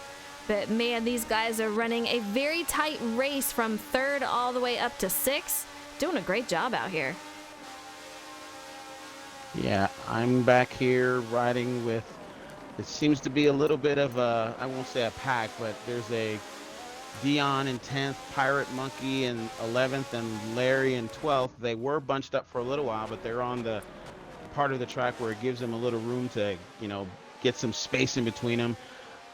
But man, these guys are running a very tight race from third all the way up to sixth. Doing a great job out here. Yeah, I'm back here riding with, it seems to be a little bit of a, I won't say a pack, but there's a Dion in 10th, Pirate Monkey in 11th, and Larry in 12th. They were bunched up for a little while, but they're on the part of the track where it gives them a little room to, get some space in between them.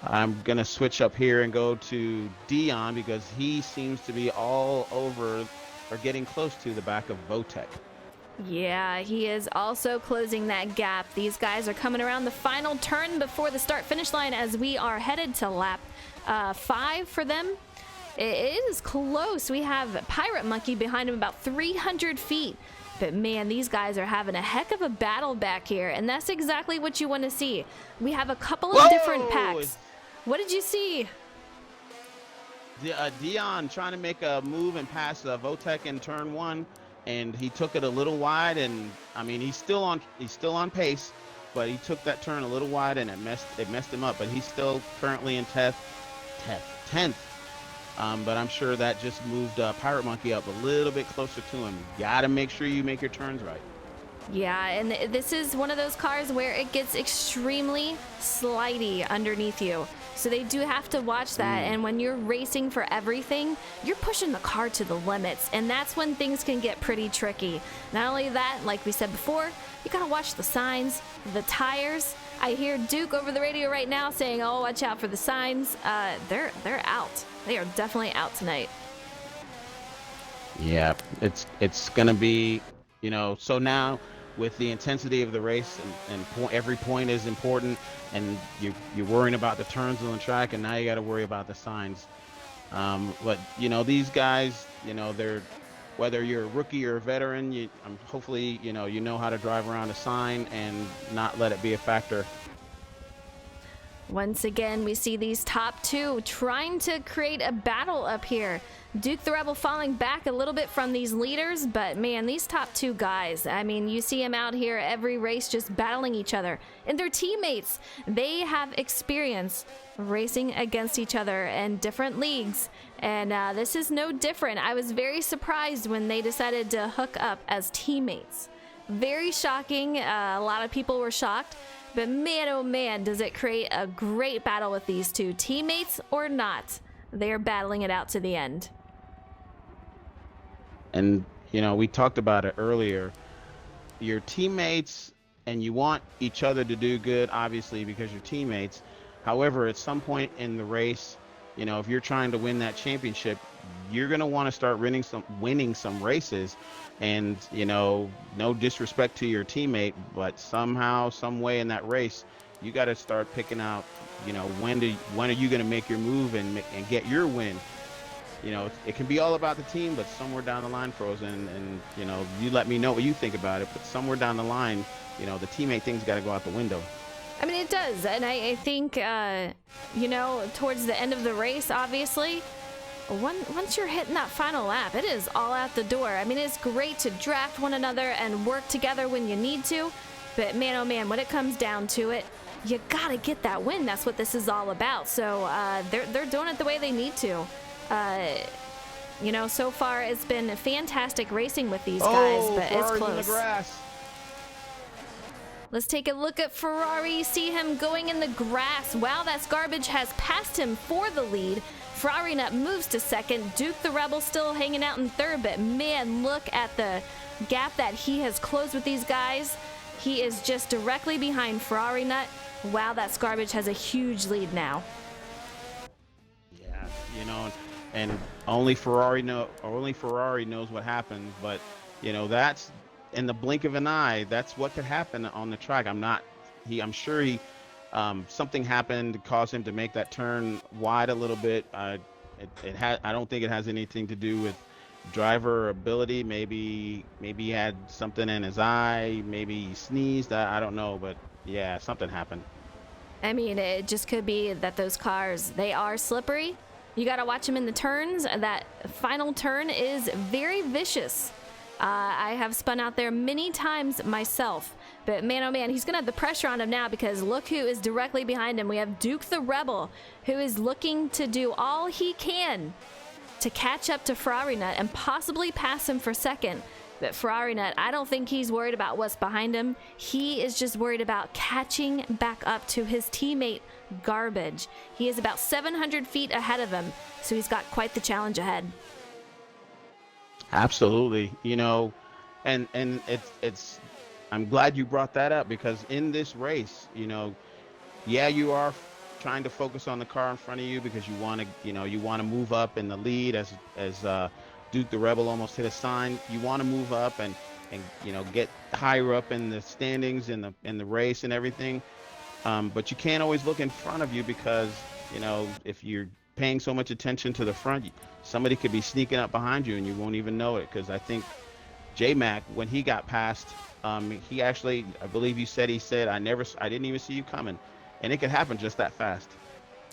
I'm going to switch up here and go to Dion because he seems to be all over or getting close to the back of Votek. Yeah, he is also closing that gap. These guys are coming around the final turn before the start-finish line as we are headed to lap 5 for them. It is close. We have Pirate Monkey behind him about 300 feet. But man, these guys are having a heck of a battle back here, and that's exactly what you want to see. We have a couple of different packs. What did you see? Dion trying to make a move and pass Votek in turn 1, and he took it a little wide. And I mean, he's still on pace, but he took that turn a little wide, and it messed him up. But he's still currently in 10th. But I'm sure that just moved Pirate Monkey up a little bit closer to him. You gotta make sure you make your turns right. Yeah, and this is one of those cars where it gets extremely slidey underneath you. So they do have to watch that. And when you're racing for everything, you're pushing the car to the limits. And that's when things can get pretty tricky. Not only that, like we said before, you gotta watch the signs, the tires. I hear Duke over the radio right now saying, oh, watch out for the signs. They're out. They are definitely out tonight. Yeah, it's gonna be, so now with the intensity of the race and every point is important, and you're worrying about the turns on the track, and now you got to worry about the signs. But these guys, they're, whether you're a rookie or a veteran, hopefully you know how to drive around a sign and not let it be a factor. Once again, we see these top two trying to create a battle up here. Duke the Rebel falling back a little bit from these leaders, but man, these top two guys, I mean, you see them out here every race just battling each other. And their teammates, they have experience racing against each other in different leagues. And this is no different. I was very surprised when they decided to hook up as teammates. Very shocking. A lot of people were shocked. But man, oh man, does it create a great battle with these two. Teammates or not, they are battling it out to the end. And, we talked about it earlier. Your teammates, and you want each other to do good, obviously, because you're teammates. However, at some point in the race, if you're trying to win that championship, you're going to want to start winning some races. And, no disrespect to your teammate, but somehow, some way in that race, you got to start picking out, when are you going to make your move and get your win. It can be all about the team, but somewhere down the line, Frozen, and you let me know what you think about it, but somewhere down the line, the teammate thing's got to go out the window. I mean, it does. And I think, towards the end of the race, obviously, once you're hitting that final lap, it is all out the door. I mean, it's great to draft one another and work together when you need to, but man, oh man, when it comes down to it, you gotta get that win. That's what this is all about. So they're doing it the way they need to. So far it's been fantastic racing with these guys, but it's close. In the grass. Let's take a look at Ferrari. See him going in the grass. Wow, that garbage has passed him for the lead. Ferrari Nut moves to second. Duke the Rebel still hanging out in third, but man, look at the gap that he has closed with these guys. He is just directly behind Ferrari Nut. Wow, that garbage has a huge lead now. Yeah, and only Ferrari knows what happened, but that's in the blink of an eye. That's what could happen on the track. I'm sure something happened to cause him to make that turn wide a little bit. I don't think it has anything to do with driver ability. Maybe he had something in his eye. Maybe he sneezed. I don't know, but yeah, something happened. I mean, it just could be that those cars, they are slippery. You got to watch them in the turns. That final turn is very vicious. I have spun out there many times myself. But man, oh man, he's going to have the pressure on him now because look who is directly behind him. We have Duke the Rebel, who is looking to do all he can to catch up to Ferrari Nut and possibly pass him for second. But Ferrari Nut, I don't think he's worried about what's behind him. He is just worried about catching back up to his teammate Garbage. He is about 700 feet ahead of him, so he's got quite the challenge ahead. Absolutely. And it's I'm glad you brought that up, because in this race, yeah, you are trying to focus on the car in front of you because you want to move up in the lead as Duke the Rebel almost hit a sign. You want to move up and get higher up in the standings in the race and everything. But you can't always look in front of you because if you're paying so much attention to the front, somebody could be sneaking up behind you and you won't even know it. Because I think J-Mac, when he got past, he actually, I believe he said I didn't even see you coming, and it could happen just that fast.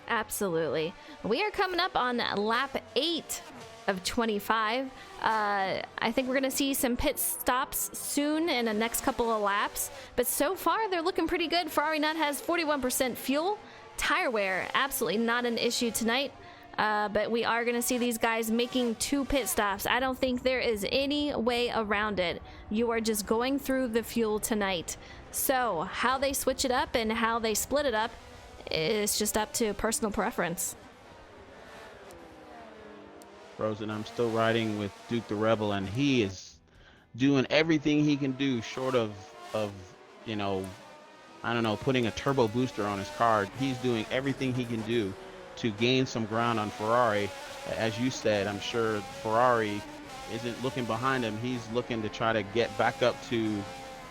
Absolutely. We are coming up on lap 8 of 25. I think we're going to see some pit stops soon in the next couple of laps, but so far they're looking pretty good. Ferrari Nut has 41% fuel. Tire wear, absolutely not an issue tonight. But we are going to see these guys making 2 pit stops. I don't think there is any way around it. You are just going through the fuel tonight. So how they switch it up and how they split it up is just up to personal preference. Frozen, I'm still riding with Duke the Rebel, and he is doing everything he can do short of I don't know, putting a turbo booster on his car. He's doing everything he can do to gain some ground on Ferrari. As you said, I'm sure Ferrari isn't looking behind him. He's looking to try to get back up to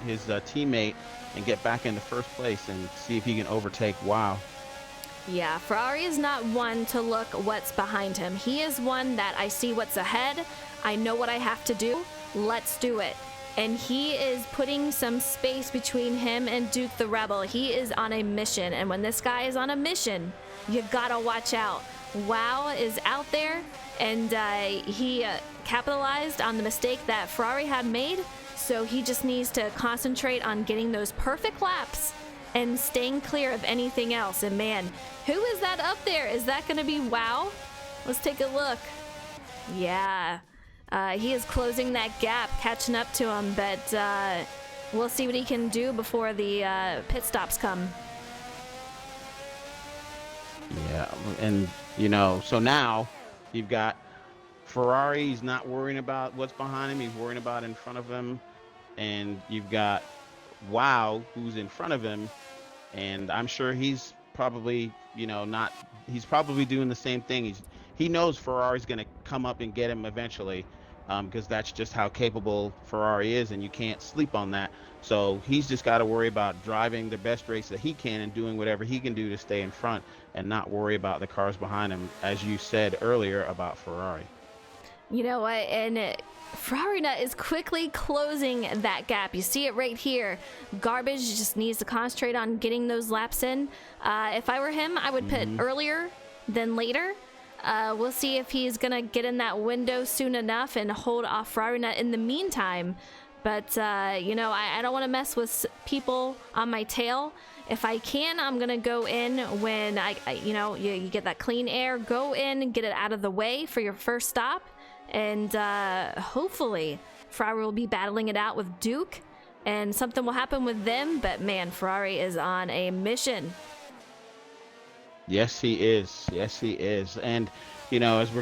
his teammate and get back into first place and see if he can overtake Wow. Yeah, Ferrari is not one to look what's behind him. He is one that I see what's ahead. I know what I have to do. Let's do it. And he is putting some space between him and Duke the Rebel. He is on a mission. And when this guy is on a mission, you gotta watch out. Wow is out there, and he capitalized on the mistake that Ferrari had made. So he just needs to concentrate on getting those perfect laps and staying clear of anything else. And man, who is that up there? Is that going to be Wow? Let's take a look. Yeah, he is closing that gap, catching up to him, but we'll see what he can do before the pit stops come. Yeah, and so now you've got Ferrari. He's not worrying about what's behind him. He's worrying about in front of him. And you've got Wow, who's in front of him, and I'm sure he's probably he's probably doing the same thing. He knows Ferrari's going to come up and get him eventually, because that's just how capable Ferrari is, and you can't sleep on that. So he's just got to worry about driving the best race that he can and doing whatever he can do to stay in front and not worry about the cars behind him, as you said earlier about Ferrari. You know what? And Ferrari Nut is quickly closing that gap. You see it right here. Garbage just needs to concentrate on getting those laps in. If I were him, I would pit earlier than later. We'll see if he's going to get in that window soon enough and hold off Ferrari Nut in the meantime. But, I don't want to mess with people on my tail. If I can, I'm going to go in when you get that clean air. Go in and get it out of the way for your first stop. And hopefully Ferrari will be battling it out with Duke and something will happen with them. But man, Ferrari is on a mission. Yes, he is. Yes, he is. And, as we're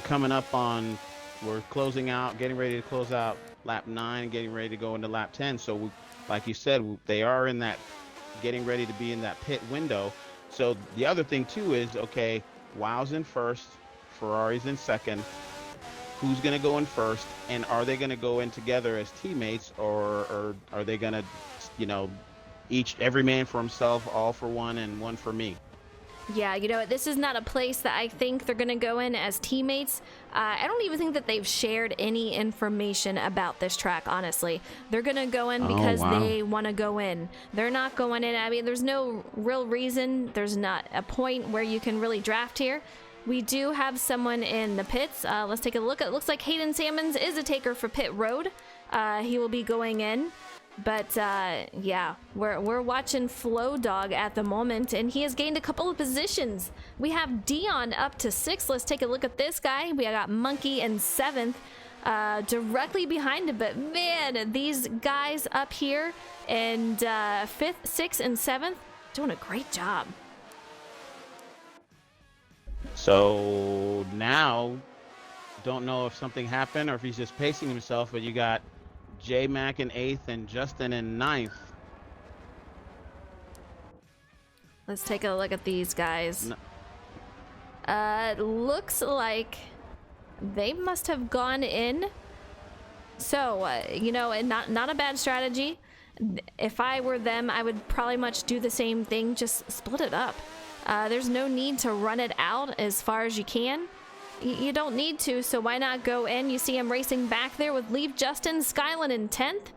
closing out, getting ready to close out lap 9, getting ready to go into lap 10. So like you said, they are in that, getting ready to be in that pit window. So the other thing too is, okay, Wow's in first, Ferrari's in second. Who's going to go in first, and are they going to go in together as teammates, or are they going to, every man for himself, all for one and one for me? Yeah, this is not a place that I think they're going to go in as teammates. I don't even think that they've shared any information about this track, honestly. They're going to go in because they want to go in. They're not going in. I mean, there's no real reason. There's not a point where you can really draft here. We do have someone in the pits. Let's take a look. It looks like Hayden Salmons is a taker for pit road. He will be going in. But yeah, we're watching Flow Dog at the moment, and he has gained a couple of positions. We have Dion up to 6th. Let's take a look at this guy. We got Monkey in 7th. directly behind him. But man, these guys up here in 5th, 6th, and 7th doing a great job. So now, don't know if something happened or if he's just pacing himself, but you got J-Mac in 8th and Justin in 9th. Let's take a look at these guys. No. Looks like they must have gone in. So, you know, not a bad strategy. If I were them, I would probably much do the same thing, just split it up. There's no need to run it out as far as you can. You don't need to, so why not go in? You see him racing back there with Leaf Justin, Skyland in 10th.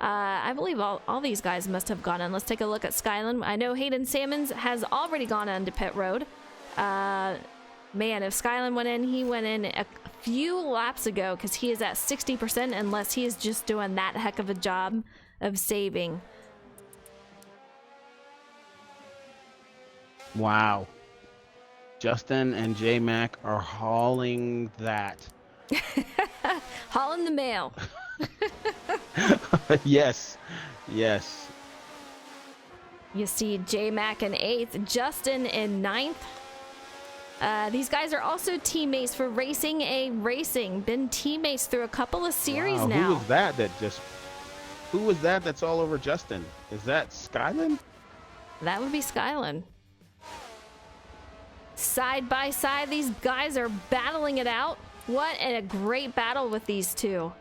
I believe all these guys must have gone in. Let's take a look at Skyland. I know Hayden Salmons has already gone onto pit road. Man, if Skyland went in, he went in a few laps ago because he is at 60% unless he is just doing that heck of a job of saving. Wow. Justin and J-Mac are hauling that. Hauling the mail. Yes. Yes. You see J-Mac in 8th, Justin in 9th. These guys are also teammates for Racing A Racing. Been teammates through a couple of series wow, now. Who was that that's all over Justin? Is that Skyland? That would be Skyland. Side by side, these guys are battling it out. What a great battle with these two.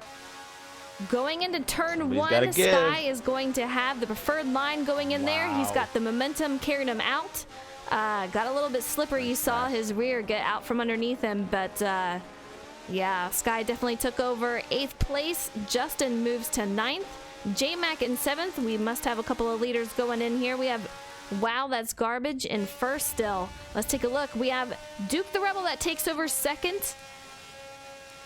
Going into turn Somebody's 1, Sky is going to have the preferred line going in there. He's got the momentum carrying him out. Got a little bit slippery. You saw his rear get out from underneath him, but yeah, Sky definitely took over 8th place. Justin moves to 9th. J-Mac in 7th. We must have a couple of leaders going in here. We have Wow, That's Garbage in 1st still. Let's take a look. We have Duke the Rebel that takes over 2nd.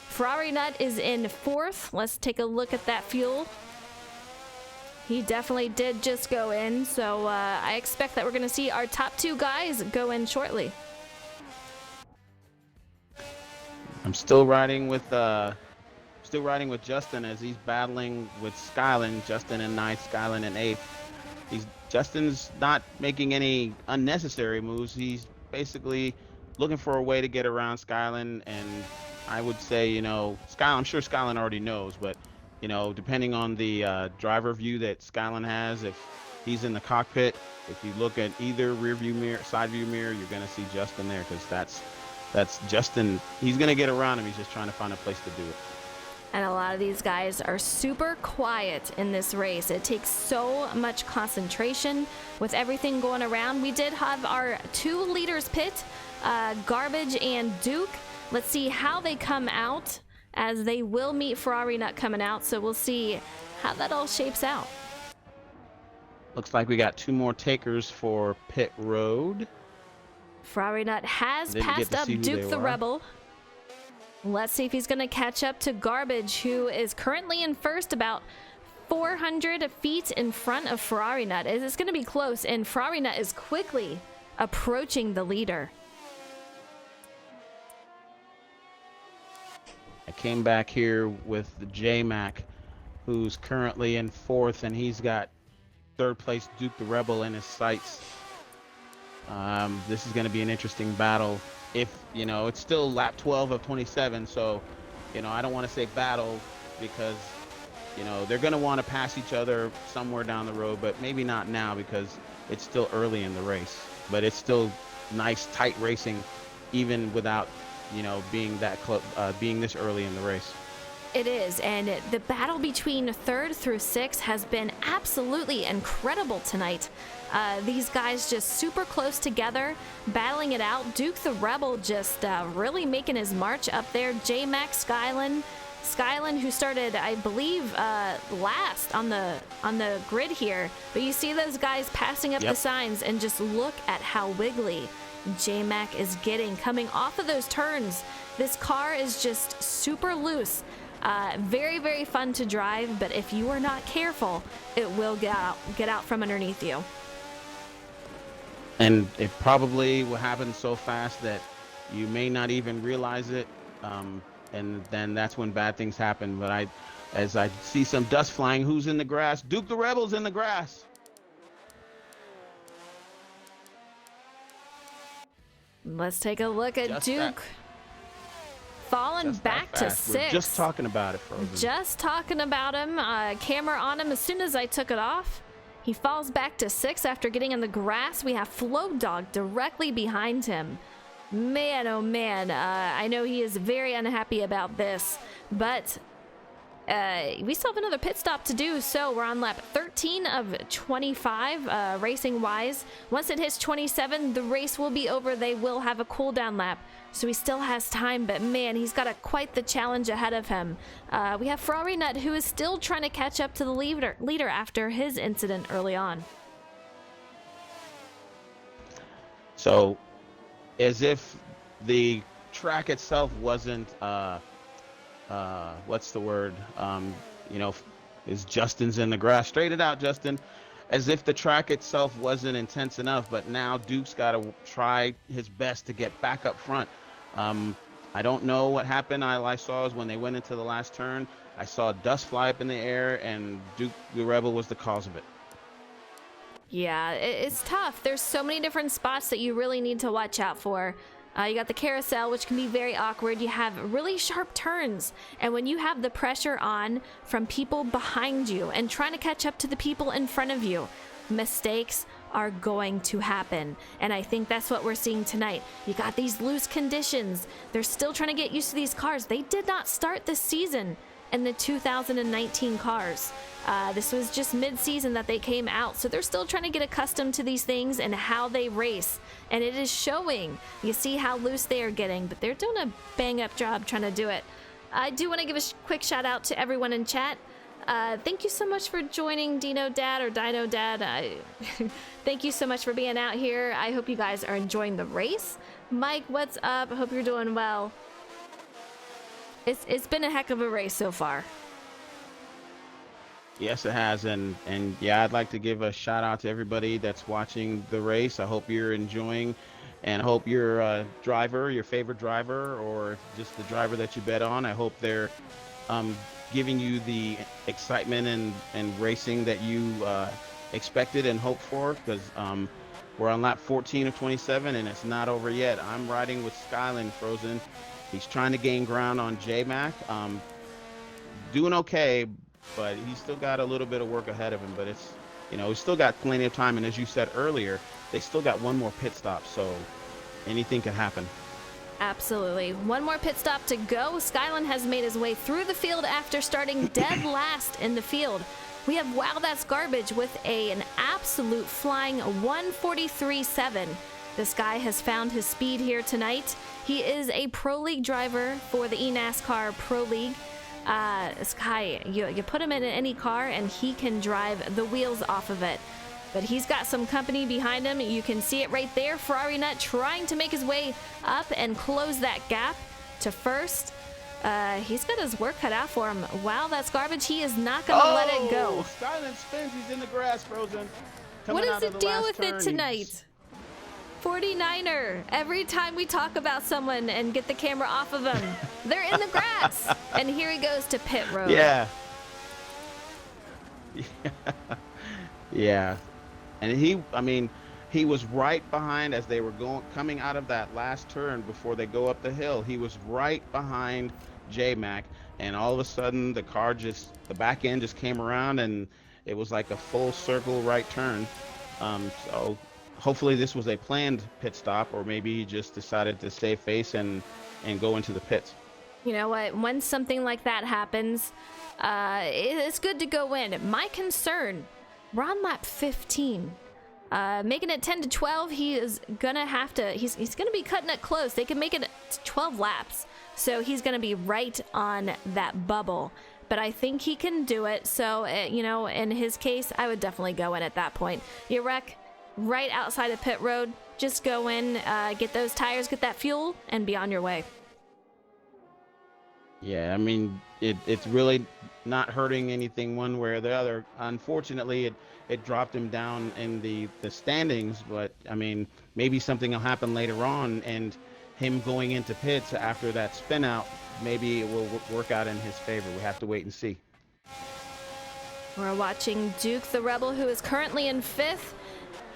Ferrari Nut is in 4th. Let's take a look at that fuel. He definitely did just go in, so I expect that we're going to see our top 2 guys go in shortly. I'm still riding with Justin as he's battling with Skyland. Justin in 9th, Skyland in 8th. Justin's not making any unnecessary moves. He's basically looking for a way to get around Skyland, and I would say, you know, I'm sure Skyland already knows, but, you know, depending on the driver view that Skyland has, if he's in the cockpit, if you look at either rear view mirror, side view mirror, you're going to see Justin there, because that's Justin. He's going to get around him. He's just trying to find a place to do it. And a lot of these guys are super quiet in this race. It takes so much concentration with everything going around. We did have our 2 leaders pit, Garbage and Duke. Let's see how they come out, as they will meet Ferrari Nut coming out. So we'll see how that all shapes out. Looks like we got 2 more takers for pit road. Ferrari Nut has passed up Duke the Rebel. Let's see if he's going to catch up to Garbage, who is currently in 1st, about 400 feet in front of Ferrari Nut. It's going to be close, and Ferrari Nut is quickly approaching the leader. I came back here with the J-Mac, who's currently in 4th, and he's got 3rd place Duke the Rebel in his sights. This is going to be an interesting battle. If, you know, it's still lap 12 of 27, so, you know, I don't want to say battle because, you know, they're going to want to pass each other somewhere down the road, but maybe not now because it's still early in the race. But it's still nice, tight racing, even without, you know, being that close, being this early in the race. It is, and the battle between 3rd through 6th has been absolutely incredible tonight. These guys just super close together, battling it out. Duke the Rebel just really making his march up there. J-Mac, Skyland, who started, I believe, last on the grid here. But you see those guys passing up the signs, and just look at how wiggly J-Mac is getting coming off of those turns. This car is just super loose. Very, very fun to drive, but if you are not careful, it will get out from underneath you. And it probably will happen so fast that you may not even realize it. and then that's when bad things happen. But as I see some dust flying, who's in the grass? Duke the Rebel's in the grass. Let's take a look at Duke. Falling back to 6. We're just talking about it, Frozen. Just talking about him. Camera on him. As soon as I took it off, he falls back to 6 after getting in the grass. We have Flow Dog directly behind him. Man, oh man. I know he is very unhappy about this, but we still have another pit stop to do, so we're on lap 13 of 25 racing wise. Once it hits 27, the race will be over. They will have a cool down lap, so he still has time, but man, he's got quite the challenge ahead of him. We have Ferrari Nut, who is still trying to catch up to the leader after his incident early on. So, as if the track itself wasn't what's the word? Is Justin's in the grass? Straight it out, Justin. As if the track itself wasn't intense enough, but now Duke's got to try his best to get back up front. I don't know what happened. All I saw is when they went into the last turn, I saw dust fly up in the air, and Duke the Rebel was the cause of it. Yeah, it's tough. There's so many different spots that you really need to watch out for. You got the carousel, which can be very awkward. You have really sharp turns. And when you have the pressure on from people behind you and trying to catch up to the people in front of you, mistakes are going to happen. And I think that's what we're seeing tonight. You got these loose conditions. They're still trying to get used to these cars. They did not start this season in the 2019 cars. This was just mid-season that they came out, so they're still trying to get accustomed to these things and how they race, and it is showing. You see how loose they are getting, but they're doing a bang-up job trying to do it. I do want to give a quick shout out to everyone in chat. Thank you so much for joining Dino Dad or Dino Dad. Thank you so much for being out here. I hope you guys are enjoying the race. Mike, what's up? I hope you're doing well. It's been a heck of a race so far. Yes, it has, and yeah, I'd like to give a shout out to everybody that's watching the race. I hope you're enjoying, and hope your driver, your favorite driver, or just the driver that you bet on, I hope they're giving you the excitement and racing that you expected and hoped for, because we're on lap 14 of 27, and it's not over yet. I'm riding with Skyland Frozen. He's trying to gain ground on J-Mac. Doing okay, but he's still got a little bit of work ahead of him. But it's, he's still got plenty of time. And as you said earlier, they still got one more pit stop, so anything can happen. Absolutely. One more pit stop to go. Skyland has made his way through the field after starting dead last in the field. We have Wow That's Garbage with an absolute flying 143.7. This guy has found his speed here tonight. He is a Pro League driver for the eNASCAR Pro League. This guy, you put him in any car and he can drive the wheels off of it. But he's got some company behind him. You can see it right there. Ferrari Nut trying to make his way up and close that gap to first. He's got his work cut out for him. Wow, that's garbage. He is not going to let it go. Skyland spins. He's in the grass, Frozen. What is the deal with it tonight? 49er. Every time we talk about someone and get the camera off of them, they're in the grass. And here he goes to pit road. Yeah. Yeah. And he was right behind as they were coming out of that last turn before they go up the hill. He was right behind J-Mac, and all of a sudden the back end just came around, and it was like a full circle right turn. So hopefully this was a planned pit stop, or maybe he just decided to save face and go into the pits. You know what? When something like that happens, it's good to go in. My concern, we're on lap 15. Making it 10 to 12, he is gonna have to, he's gonna be cutting it close. They can make it 12 laps, so he's gonna be right on that bubble. But I think he can do it, so, in his case, I would definitely go in at that point. You wreck right outside of pit road, just go in, get those tires, get that fuel, and be on your way. Yeah, it's really not hurting anything one way or the other. Unfortunately, it dropped him down in the standings, but maybe something will happen later on, and him going into pits after that spin out maybe it will work out in his favor. We have to wait and see. We're watching Duke the Rebel, who is currently in 5th.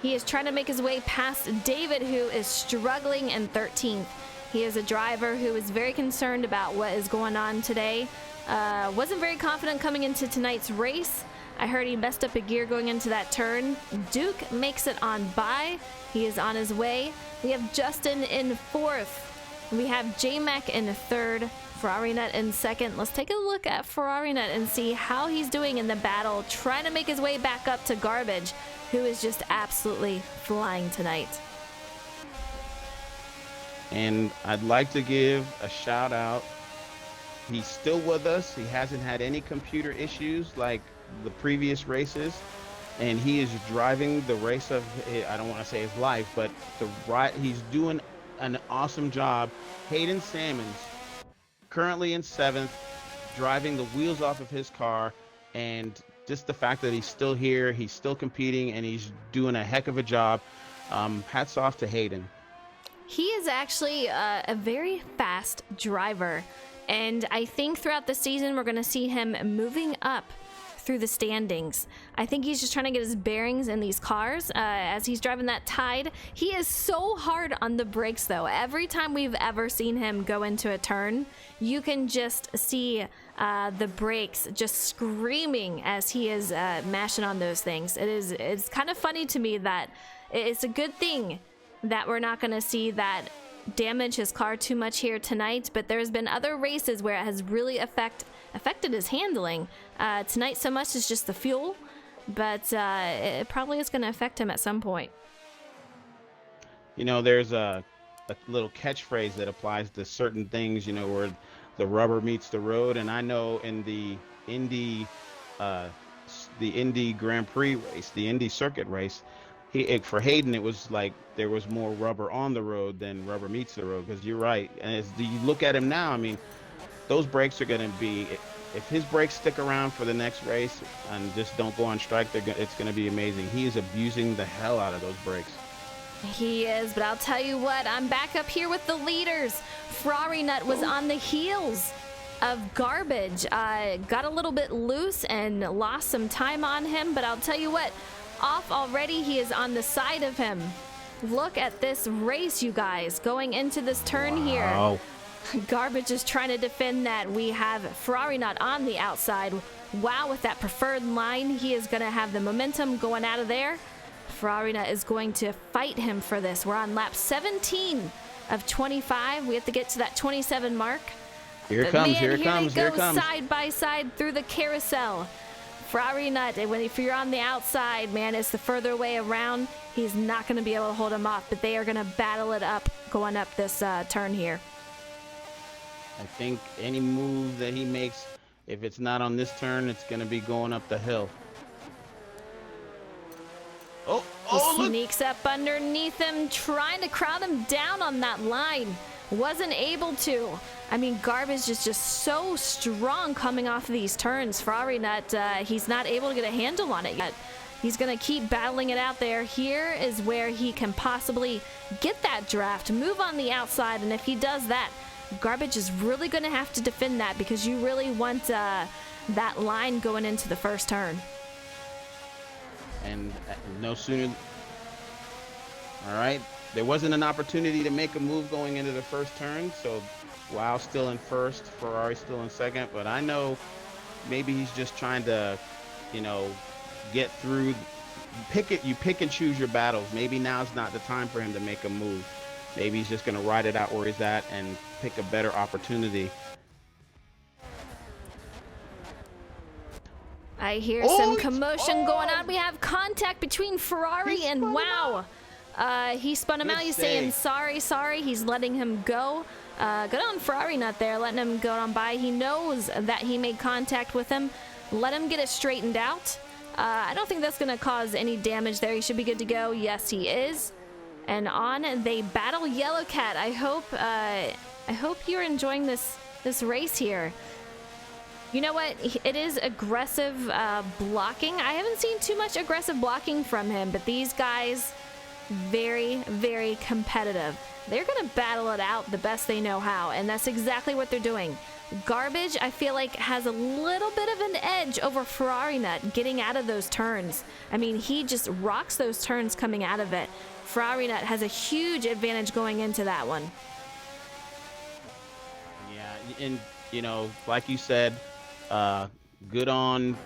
He is trying to make his way past David, who is struggling in 13th. He is a driver who is very concerned about what is going on today. Wasn't very confident coming into tonight's race. I heard he messed up a gear going into that turn. Duke makes it on by. He is on his way. We have Justin in 4th. We have J-Mac in 3rd. Ferrari Nut in 2nd. Let's take a look at Ferrari Nut and see how he's doing in the battle, trying to make his way back up to Garbage, who is just absolutely flying tonight. And I'd like to give a shout out. He's still with us. He hasn't had any computer issues like the previous races. And he is driving the race of, I don't want to say his life, but he's doing an awesome job. Hayden Salmons, currently in 7th, driving the wheels off of his car. And just the fact that he's still here, he's still competing, and he's doing a heck of a job. Hats off to Hayden. He is actually a very fast driver, and I think throughout the season we're going to see him moving up through the standings. I think he's just trying to get his bearings in these cars as he's driving that Tide. He is so hard on the brakes, though. Every time we've ever seen him go into a turn, you can just see the brakes just screaming as he is mashing on those things. It's kind of funny to me that it's a good thing that we're not going to see that damage his car too much here tonight, but there's been other races where it has really affected his handling. Tonight so much is just the fuel, but it probably is going to affect him at some point. You know, there's a little catchphrase that applies to certain things, you know, where the rubber meets the road. And I know in the Indy Grand Prix race, the Indy circuit race, for Hayden, it was like there was more rubber on the road than rubber meets the road. Because you're right. And as you look at him now, I mean, those brakes are going to be, if his brakes stick around for the next race and just don't go on strike, it's going to be amazing. He is abusing the hell out of those brakes. He is, but I'll tell you what, I'm back up here with the leaders. Ferrari Nut was on the heels of Garbage. Got a little bit loose and lost some time on him, but I'll tell you what, off already. He is on the side of him. Look at this race, you guys, going into this turn here. Garbage is trying to defend that. We have Ferrari Nut on the outside. Wow, with that preferred line, he is going to have the momentum going out of there. Ferrari Nut is going to fight him for this. We're on lap 17 of 25. We have to get to that 27 mark. Here it comes, here it comes, here it comes. Side by side through the carousel. Ferrari Nut, if you're on the outside, man, it's the further way around. He's not going to be able to hold him off, but they are going to battle it up going up this turn here. I think any move that he makes, if it's not on this turn, it's going to be going up the hill. He sneaks up underneath him, trying to crowd him down on that line. Wasn't able to. I mean, Garbage is just so strong coming off of these turns. Ferrari Nut, he's not able to get a handle on it yet. He's going to keep battling it out there. Here is where he can possibly get that draft, move on the outside, and if he does that, Garbage is really going to have to defend that because you really want that line going into the first turn. And no sooner... All right. There wasn't an opportunity to make a move going into the first turn, so Wow still in first, Ferrari still in second, but I know maybe he's just trying to, get through. You pick and choose your battles. Maybe now's not the time for him to make a move. Maybe he's just going to ride it out where he's at and pick a better opportunity. I hear some commotion going on. We have contact between Ferrari and Wow. He spun him out. He's saying sorry. He's letting him go. Good on Ferrari Nut there, letting him go on by. He knows that he made contact with him. Let him get it straightened out. I don't think that's going to cause any damage there. He should be good to go. Yes, he is. And on they battle Yellow Cat. I hope you're enjoying this race here. You know what? It is aggressive blocking. I haven't seen too much aggressive blocking from him, but these guys, very, very competitive. They're gonna battle it out the best they know how, and that's exactly what they're doing. Garbage, I feel like, has a little bit of an edge over Ferrari Nut getting out of those turns. I mean, he just rocks those turns coming out of it. Ferrari Nut has a huge advantage going into that one. Yeah, and you know, like you said, good on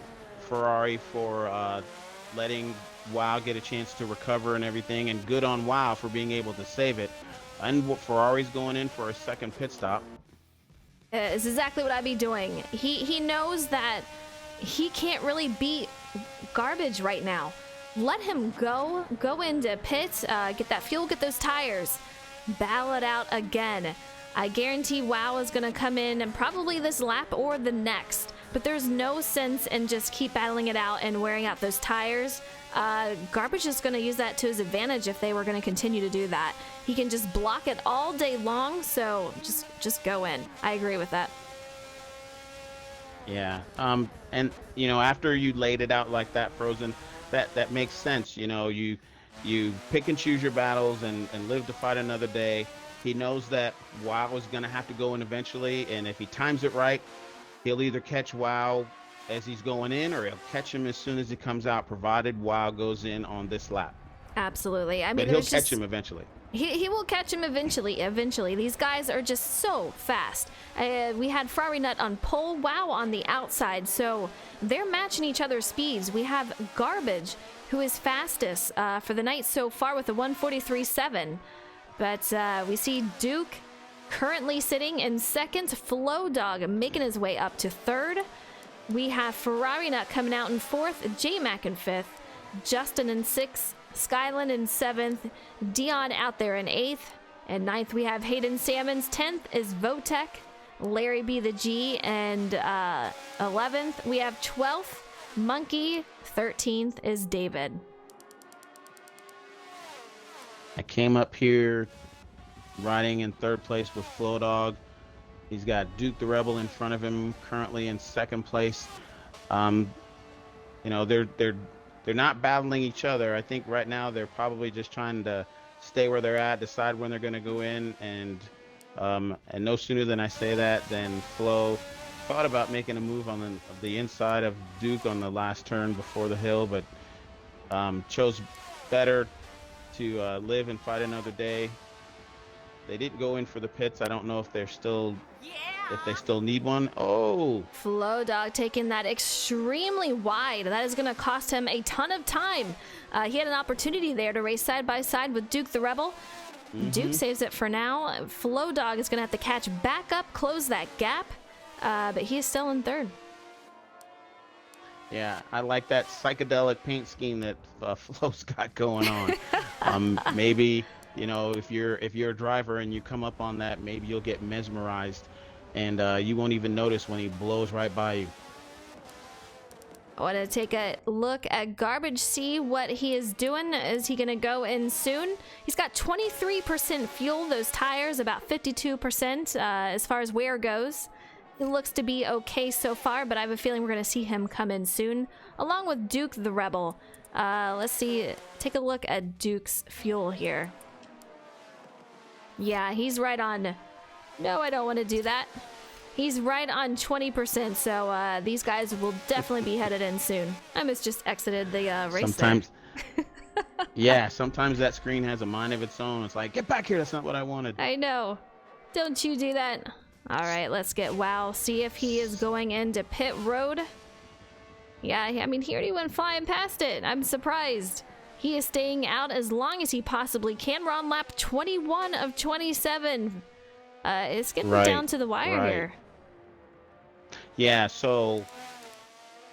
Ferrari for letting Wow get a chance to recover and everything, and good on Wow for being able to save it. And Ferrari's going in for a second pit stop. It's exactly what I'd be doing. He knows that he can't really beat Garbage right now. Let him go into pits, get that fuel, get those tires, battle it out again. I guarantee Wow is gonna come in and probably this lap or the next, but there's no sense in just keep battling it out and wearing out those tires. Garbage is gonna use that to his advantage if they were gonna continue to do that. He can just block it all day long, so just go in. I agree with that. Yeah. And you know, after you laid it out like that, Frozen, that makes sense. You know, you pick and choose your battles and live to fight another day. He knows that Wow is gonna have to go in eventually, and if he times it right, he'll either catch Wow as he's going in, or he'll catch him as soon as he comes out, provided Wow goes in on this lap. Absolutely. I But mean, he'll catch him eventually. He will catch him eventually. These guys are just so fast. We had Ferrari Nut on pole, Wow on the outside, so they're matching each other's speeds. We have Garbage, who is fastest for the night so far with a 1:43.7. But we see Duke currently sitting in second, Flow Dog making his way up to third. We have Ferrari Nut coming out in fourth, J-Mac in fifth, Justin in sixth, Skyland in seventh, Dion out there in eighth, and ninth we have Hayden Salmons. 10th is Votek, Larry B the G, and 11th we have 12th Monkey, 13th is David. I came up here riding in third place with Flow Dog. He's got Duke the Rebel in front of him, currently in second place. You know, they're not battling each other. I think right now they're probably just trying to stay where they're at, decide when they're going to go in, and no sooner than I say that, than Flo thought about making a move on the inside of Duke on the last turn before the hill, but chose better to live and fight another day. They didn't go in for the pits. I don't know if they're still, if they still need one. Oh, Flow Dog taking that extremely wide. That is going to cost him a ton of time. He had an opportunity there to race side by side with Duke the Rebel. Duke saves it for now. Flow Dog is going to have to catch back up, close that gap, but he is still in third. yeah, I like that psychedelic paint scheme that Flo's got going on. Maybe, you know, if you're a driver and you come up on that, maybe you'll get mesmerized, and you won't even notice when he blows right by you. I want to take a look at Garbage, see what he is doing. Is he going to go in soon? He's got 23% fuel, those tires about 52% as far as wear goes. It looks to be okay so far, but I have a feeling we're going to see him come in soon, along with Duke the Rebel. Let's see, take a look at Duke's fuel here. Yeah, he's right on. No, I don't want to do that. He's right on 20%, so these guys will definitely be headed in soon. I almost just exited the race. Sometimes, yeah, sometimes that screen has a mind of its own. It's like, get back here, that's not what I wanted. I know. Don't you do that. All right, let's get Wow. See if he is going into pit road. Yeah, I mean, he already went flying past it. I'm surprised. He is staying out as long as he possibly can. We're on lap 21 of 27. It's getting down to the wire here. Yeah, so,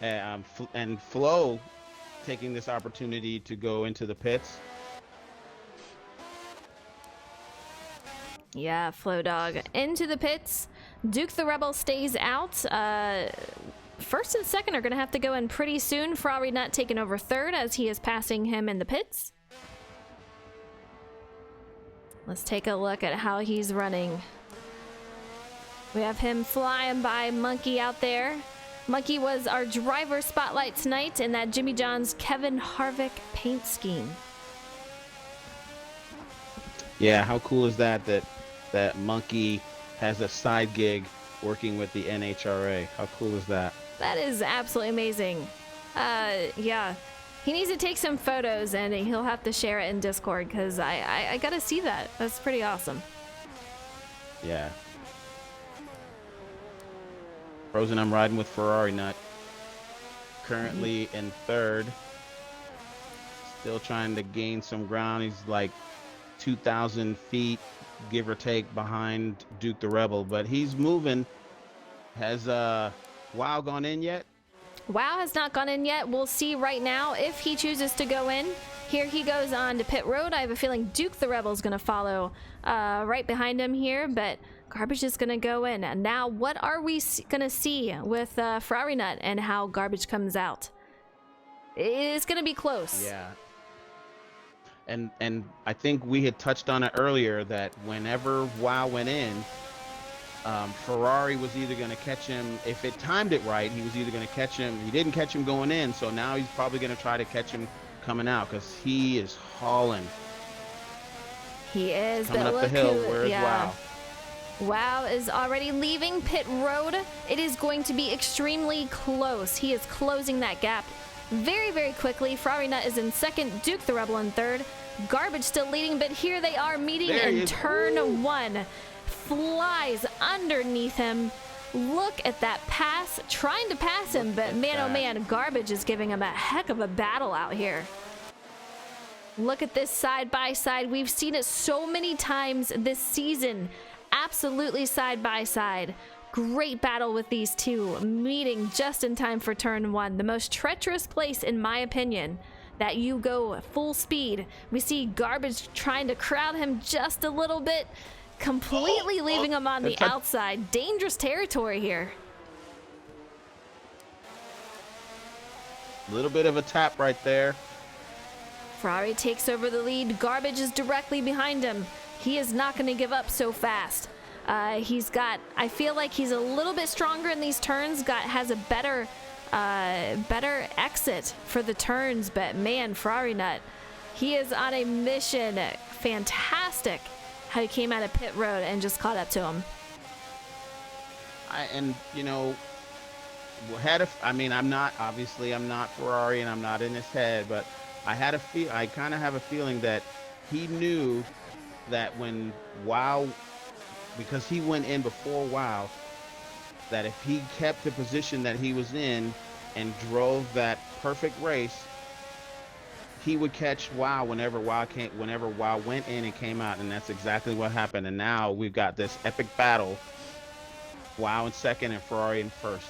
and Flo taking this opportunity to go into the pits. Yeah, Flow Dog into the pits. Duke the Rebel stays out. First and second are going to have to go in pretty soon. Ferrari Nut taking over third as he is passing him in the pits. Let's take a look at how he's running. We have him flying by Monkey out there. Monkey was our driver spotlight tonight in that Jimmy John's Kevin Harvick paint scheme. Yeah, how cool is that? That Monkey has a side gig working with the NHRA. How cool is that? That is absolutely amazing. Yeah. He needs to take some photos and he'll have to share it in Discord because I gotta see that. That's pretty awesome. Yeah. Frozen, I'm riding with Ferrari Nut. Currently in third. Still trying to gain some ground. He's like 2,000 feet, give or take, behind Duke the Rebel, but he's moving. Has WoW gone in yet? WoW has not gone in yet. We'll see right now if he chooses to go in. Here he goes on to pit road. I have a feeling Duke the Rebel is going to follow right behind him here, but Garbage is going to go in. And now what are we going to see with Ferrari Nut and how Garbage comes out? It's going to be close. Yeah. And I think we had touched on it earlier that whenever WoW went in, Ferrari was either going to catch him. If it timed it right, he was either going to catch him. He didn't catch him going in, so now he's probably going to try to catch him coming out because he is hauling. He is. Coming but up the hill. Where's yeah. WoW? WoW is already leaving pit road. It is going to be extremely close. He is closing that gap very, very quickly. Ferrari Nut is in second. Duke the Rebel in third. Garbage still leading, but here they are meeting in turn one. Flies underneath him. Look at that pass. Trying to pass him, but man, oh man, Garbage is giving him a heck of a battle out here. Look at this side by side. We've seen it so many times this season. Absolutely side by side. Great battle with these two, meeting just in time for turn one. The most treacherous place, in my opinion, that you go full speed. We see Garbage trying to crowd him just a little bit, completely leaving him on the outside. Dangerous territory here. A little bit of a tap right there. Ferrari takes over the lead. Garbage is directly behind him. He is not going to give up so fast. I feel like he's a little bit stronger in these turns, has a better exit for the turns, but man, Ferrari Nut, he is on a mission. Fantastic how he came out of pit road and just caught up to him. I'm not Ferrari and I'm not in his head, but I kind of have a feeling that he knew that when WoW, because he went in before WoW, that if he kept the position that he was in and drove that perfect race, he would catch WoW whenever WoW went in and came out, and that's exactly what happened. And now we've got this epic battle, WoW in second and Ferrari in first.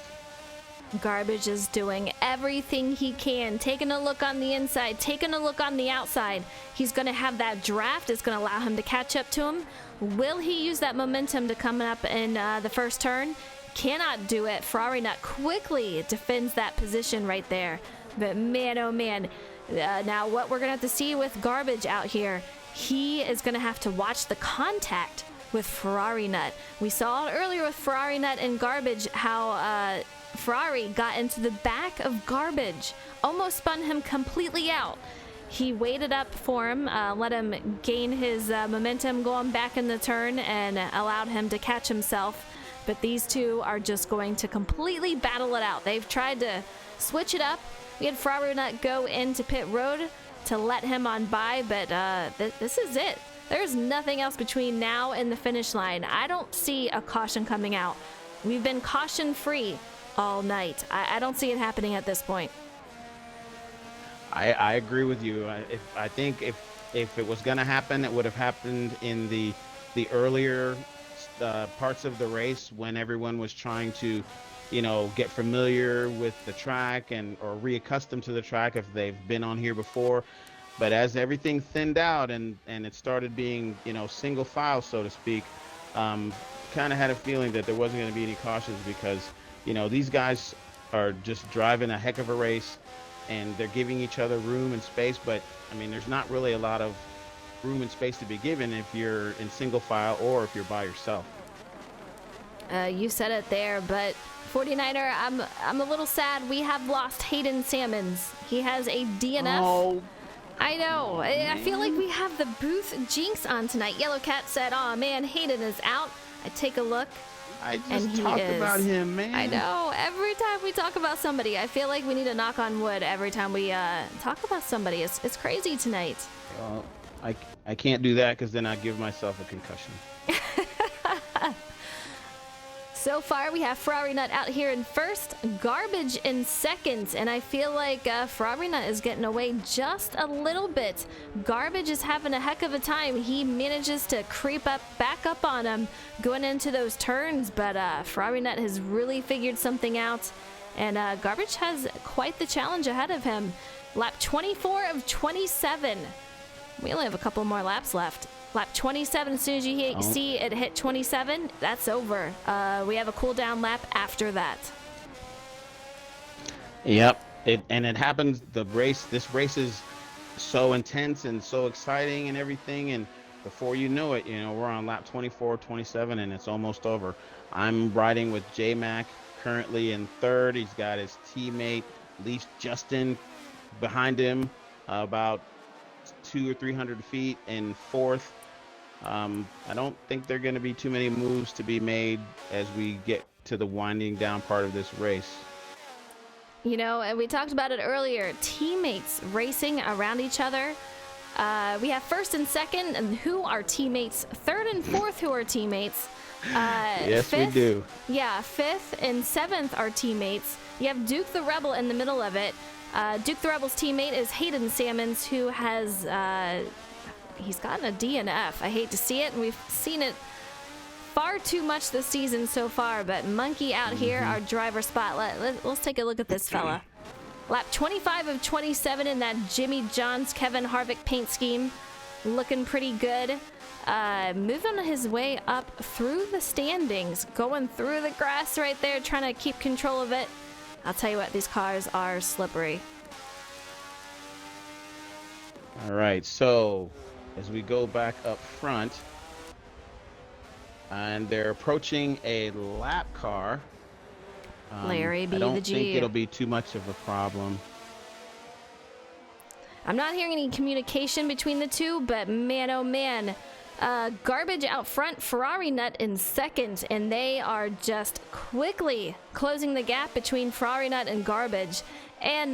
Garbage is doing everything he can, taking a look on the inside, taking a look on the outside. He's going to have that draft. It's going to allow him to catch up to him. Will he use that momentum to come up in the first turn? Cannot do it. Ferrari Nut quickly defends that position right there. But man, oh man. Now what we're going to have to see with Garbage out here, he is going to have to watch the contact with Ferrari Nut. We saw it earlier with Ferrari Nut and Garbage, how Ferrari got into the back of Garbage, almost spun him completely out. He waited up for him, let him gain his momentum going back in the turn, and allowed him to catch himself. But these two are just going to completely battle it out. They've tried to switch it up. We had Ferrari Nut go into pit road to let him on by, but this is it. There's nothing else between now and the finish line. I don't see a caution coming out. We've been caution free all night. I don't see it happening at this point. I agree with you. I think if it was going to happen, it would have happened in the earlier parts of the race when everyone was trying to, get familiar with the track or reaccustomed to the track if they've been on here before. But as everything thinned out and it started being, single file, so to speak, kind of had a feeling that there wasn't going to be any cautions because, these guys are just driving a heck of a race and they're giving each other room and space. But, there's not really a lot of room and space to be given if you're in single file or if you're by yourself. You said it there, but 49er, I'm a little sad. We have lost Hayden Salmons. He has a DNF. Oh, I know. I feel like Man. we have the booth jinx on tonight. Yellow Cat said, "Oh man, Hayden is out." I take a look, I and just he talked is. about him, man. I know. Every time we talk about somebody, I feel like we need to knock on wood every time we talk about somebody. It's crazy tonight. Well, I can't do that because then I give myself a concussion. So far, we have Ferrari Nut out here in first, Garbage in second, and I feel like Ferrari Nut is getting away just a little bit. Garbage is having a heck of a time. He manages to creep back up on him going into those turns, but Ferrari Nut has really figured something out, and Garbage has quite the challenge ahead of him. Lap 24 of 27. We only have a couple more laps left. Lap 27, as soon as you see it hit 27, that's over. We have a cool down lap after that. Yep. It happens. This race is so intense and so exciting and everything. And before you know it, we're on lap 24, 27, and it's almost over. I'm riding with J-Mac currently in third. He's got his teammate, Leaf Justin, behind him, about 200 or 300 feet in fourth. I don't think there are going to be too many moves to be made as we get to the winding down part of this race. And we talked about it earlier. Teammates racing around each other. We have first and second, and who are teammates? Third and fourth, who are teammates? Yes, fifth, we do. Yeah, fifth and seventh are teammates. You have Duke the Rebel in the middle of it. Duke the Rebel's teammate is Hayden Salmons, who has... he's gotten a DNF. I hate to see it, and we've seen it far too much this season so far, but Monkey out here, our driver spotlight. Let's take a look at this fella. Lap 25 of 27 in that Jimmy John's Kevin Harvick paint scheme. Looking pretty good. Moving his way up through the standings, going through the grass right there, trying to keep control of it. I'll tell you what, these cars are slippery. All right, so as we go back up front, and they're approaching a lap car. Larry B. I don't the G. think it'll be too much of a problem. I'm not hearing any communication between the two, but man, oh man. Garbage out front, Ferrari Nut in second, and they are just quickly closing the gap between Ferrari Nut and Garbage. And,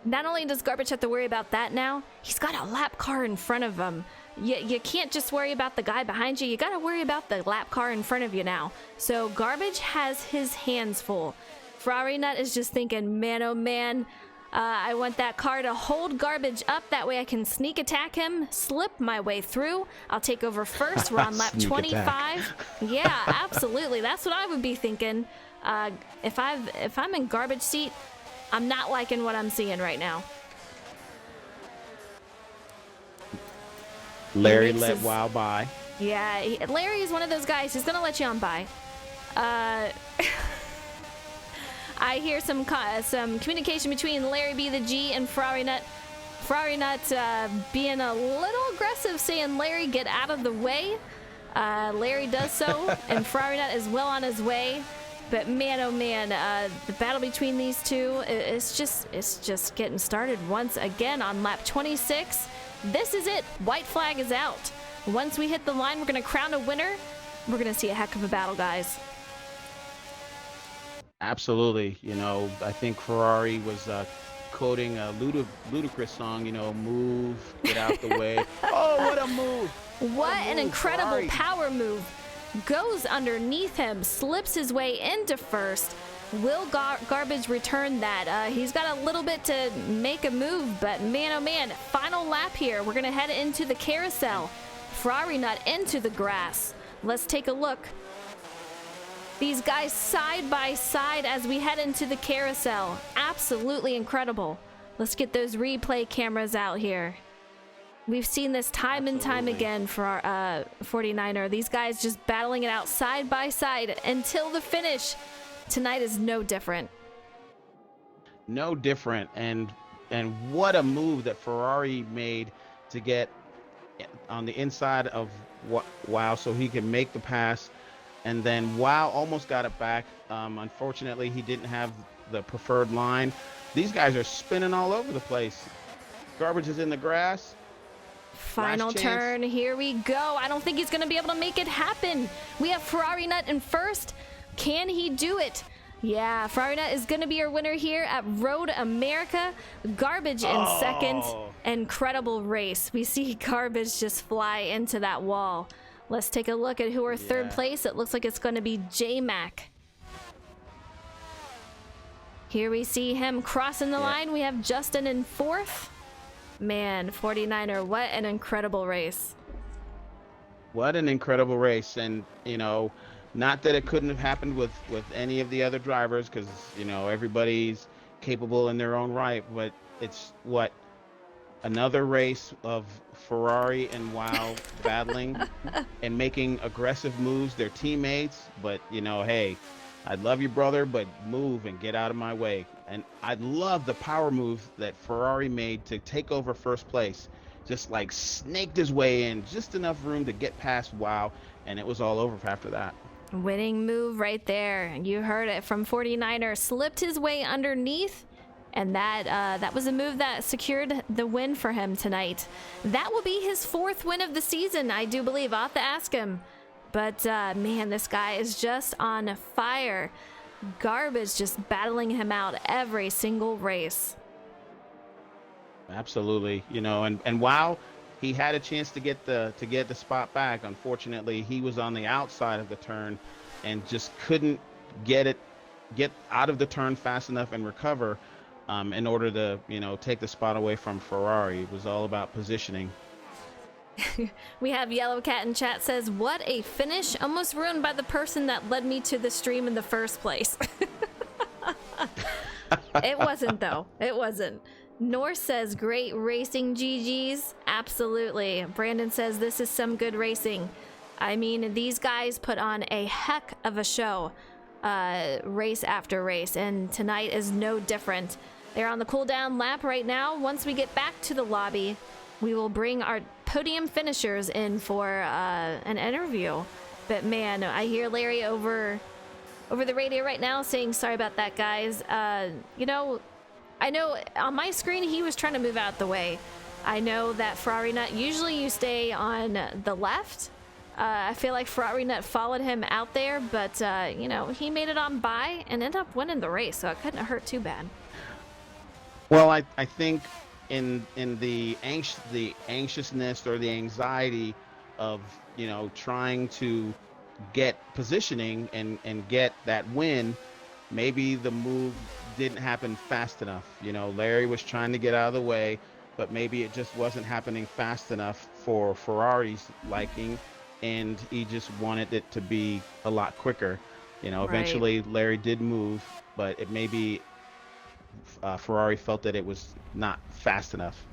not only does Garbage have to worry about that now, he's got a lap car in front of him. You can't just worry about the guy behind you. You got to worry about the lap car in front of you now. So Garbage has his hands full. Ferrari Nut is just thinking, man, oh man, I want that car to hold Garbage up. That way I can sneak attack him, slip my way through. I'll take over first. We're on lap 25. Yeah, absolutely. That's what I would be thinking. If I'm in Garbage seat, I'm not liking what I'm seeing right now. Larry let Wow by. Yeah, Larry is one of those guys who's going to let you on by. I hear some communication between Larry B. the G and Ferrari Nut. Ferrari Nut being a little aggressive, saying, Larry, get out of the way. Larry does so, and Ferrari Nut is well on his way. But man, oh man, the battle between these two, it's just getting started once again on lap 26. This is it. White flag is out. Once we hit the line, we're going to crown a winner. We're going to see a heck of a battle, guys. Absolutely. I think Ferrari was quoting a Ludacris song, move, get out the way. Oh, what a move. What an incredible Ferrari. Power move. Goes underneath him, slips his way into first. Will Garbage return that? He's got a little bit to make a move, but man, oh man, final lap here. We're going to head into the carousel. Ferrari Nut into the grass. Let's take a look. These guys side by side as we head into the carousel. Absolutely incredible. Let's get those replay cameras out here. We've seen this time and time again for our 49er. These guys just battling it out side by side until the finish. Tonight is no different. No different. And what a move that Ferrari made to get on the inside of Wow so he can make the pass. And then Wow almost got it back. Unfortunately, he didn't have the preferred line. These guys are spinning all over the place. Garbage is in the grass. Final Last chance. turn, here we go. I don't think he's gonna be able to make it happen. We have Ferrari Nut in first. Can he do it? Yeah, Ferrari Nut is gonna be our winner here at Road America. Garbage in second. Incredible race. We see Garbage just fly into that wall. Let's take a look at who our third place. It looks like it's gonna be J-Mac. Here we see him crossing the line. We have Justin in fourth. Man, 49er, what an incredible race. What an incredible race. And, you know, not that it couldn't have happened with any of the other drivers, because, you know, everybody's capable in their own right, but it's another race of Ferrari and Wow battling and making aggressive moves, their teammates, but, you know, hey, I love you, brother, but move and get out of my way. And I love the power move that Ferrari made to take over first place. Just like snaked his way in, just enough room to get past Wow, and it was all over after that. Winning move right there. You heard it from 49er. Slipped his way underneath, and that was a move that secured the win for him tonight. That will be his fourth win of the season, I do believe. I'll have to ask him. But, man, this guy is just on fire. Garbage just battling him out every single race. Absolutely. You know, and Wow, he had a chance to get the spot back. Unfortunately, he was on the outside of the turn and just couldn't get out of the turn fast enough and recover in order to, you know, take the spot away from Ferrari. It was all about positioning. We have Yellow Cat in chat says, what a finish, almost ruined by the person that led me to the stream in the first place. It wasn't though. It wasn't. Norse says, great racing, GG's. Absolutely. Brandon says, this is some good racing. I mean, these guys put on a heck of a show, race after race, and tonight is no different. They're on the cool down lap right now. Once we get back to the lobby, we will bring our podium finishers in for an interview. But man, I hear Larry over the radio right now saying, sorry about that, guys. You know, I know on my screen he was trying to move out the way. I know that Ferrari Nut, usually you stay on the left. I feel like Ferrari Nut followed him out there, but you know, he made it on by and ended up winning the race, so it couldn't hurt too bad. Well, I think in the anxiousness or the anxiety of, you know, trying to get positioning and get that win, maybe the move didn't happen fast enough. You know, Larry was trying to get out of the way, but maybe it just wasn't happening fast enough for Ferrari's liking, and he just wanted it to be a lot quicker. You know, eventually Larry did move, but it maybe Ferrari felt that it was not fast enough.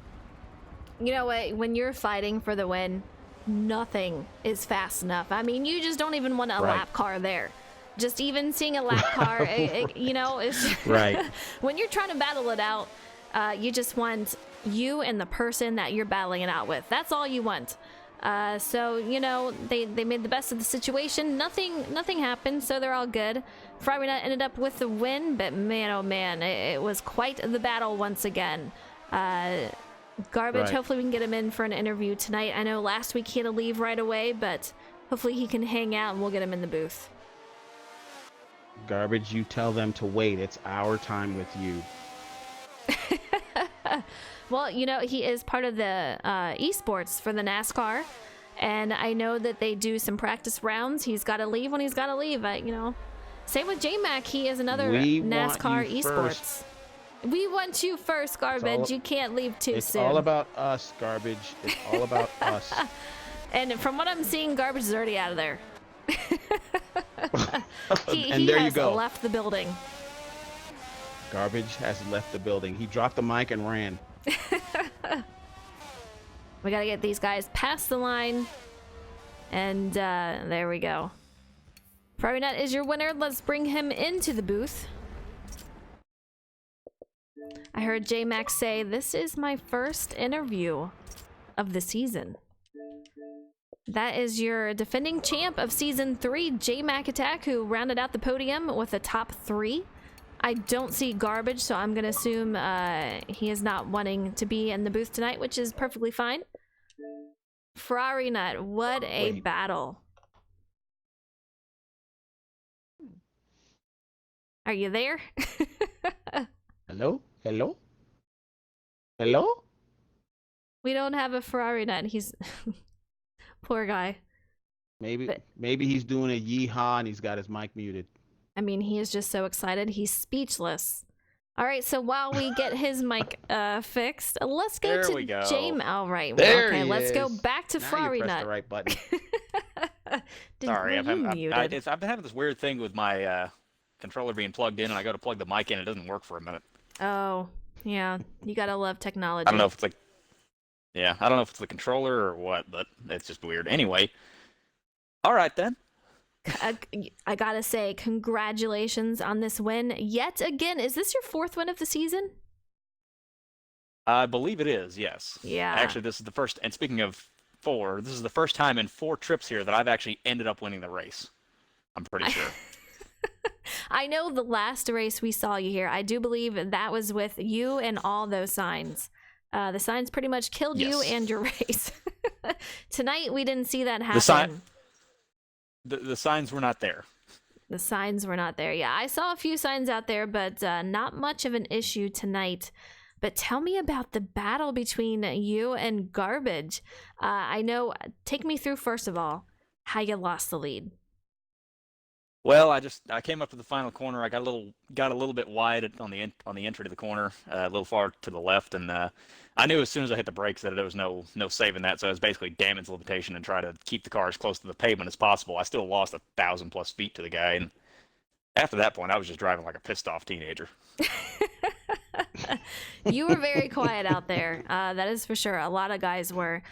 You know what? When you're fighting for the win, nothing is fast enough. I mean, you just don't even want a lap car there. Just even seeing a lap car, you know, it's right. When you're trying to battle it out, you just want you and the person that you're battling it out with. That's all you want. So, you know, they made the best of the situation. Nothing happened, so they're all good. Ferrari Nut ended up with the win, but man, oh man, it was quite the battle once again. Garbage, hopefully we can get him in for an interview tonight. I know last week he had to leave right away, but hopefully he can hang out and we'll get him in the booth. Garbage, you tell them to wait. It's our time with you. Well, you know, he is part of the esports for the NASCAR, and I know that they do some practice rounds. He's got to leave when he's got to leave. You know, same with J-Mac. He is another NASCAR esports. We want you first, Garbage. You can't leave too soon. It's all about us, Garbage. It's all about us. And from what I'm seeing, Garbage is already out of there. He there has you go. left the building. Garbage has left the building. He dropped the mic and ran. We gotta get these guys past the line, and there we go. Ferrari Nut is your winner. Let's bring him into the booth. I heard J-Mac say, this is my first interview of the season. That is your defending champ of Season 3, J-Mac Attack, who rounded out the podium with a top 3. I don't see Garbage, so I'm gonna assume he is not wanting to be in the booth tonight, which is perfectly fine. Ferrari Nut, what a Wait. battle. Are you there? Hello? Hello? Hello? We don't have a Ferrari Nut. He's poor guy. Maybe he's doing a yeehaw and he's got his mic muted. I mean, he is just so excited. He's speechless. All right, so while we get his mic fixed, let's go to James. All right, okay, let's go back to Ferrari Nut. Nut. The right button. Sorry, I've been having this weird thing with my controller being plugged in, and I go to plug the mic in, it doesn't work for a minute. Oh, yeah, you gotta love technology. I don't know if it's like, yeah, I don't know if it's the controller or what, but it's just weird. Anyway, all right then. I gotta say, congratulations on this win yet again. Is this your 4th win of the season? I believe it is, yes. Yeah. Actually, this is the first, and speaking of 4, this is the first time in 4 trips here that I've actually ended up winning the race. I'm pretty sure. I know the last race we saw you here, I do believe that was with you and all those signs. The signs pretty much killed you and your race. Tonight, we didn't see that happen. The signs were not there. The signs were not there. Yeah, I saw a few signs out there, but not much of an issue tonight. But tell me about the battle between you and Garbage. I know, take me through, first of all, how you lost the lead. Well, I came up to the final corner. I got a little bit wide on the entry to the corner, a little far to the left, and I knew as soon as I hit the brakes that there was no saving that. So I was basically damage limitation and try to keep the car as close to the pavement as possible. I still lost 1,000+ feet to the guy, and after that point, I was just driving like a pissed off teenager. You were very quiet out there. That is for sure. A lot of guys were.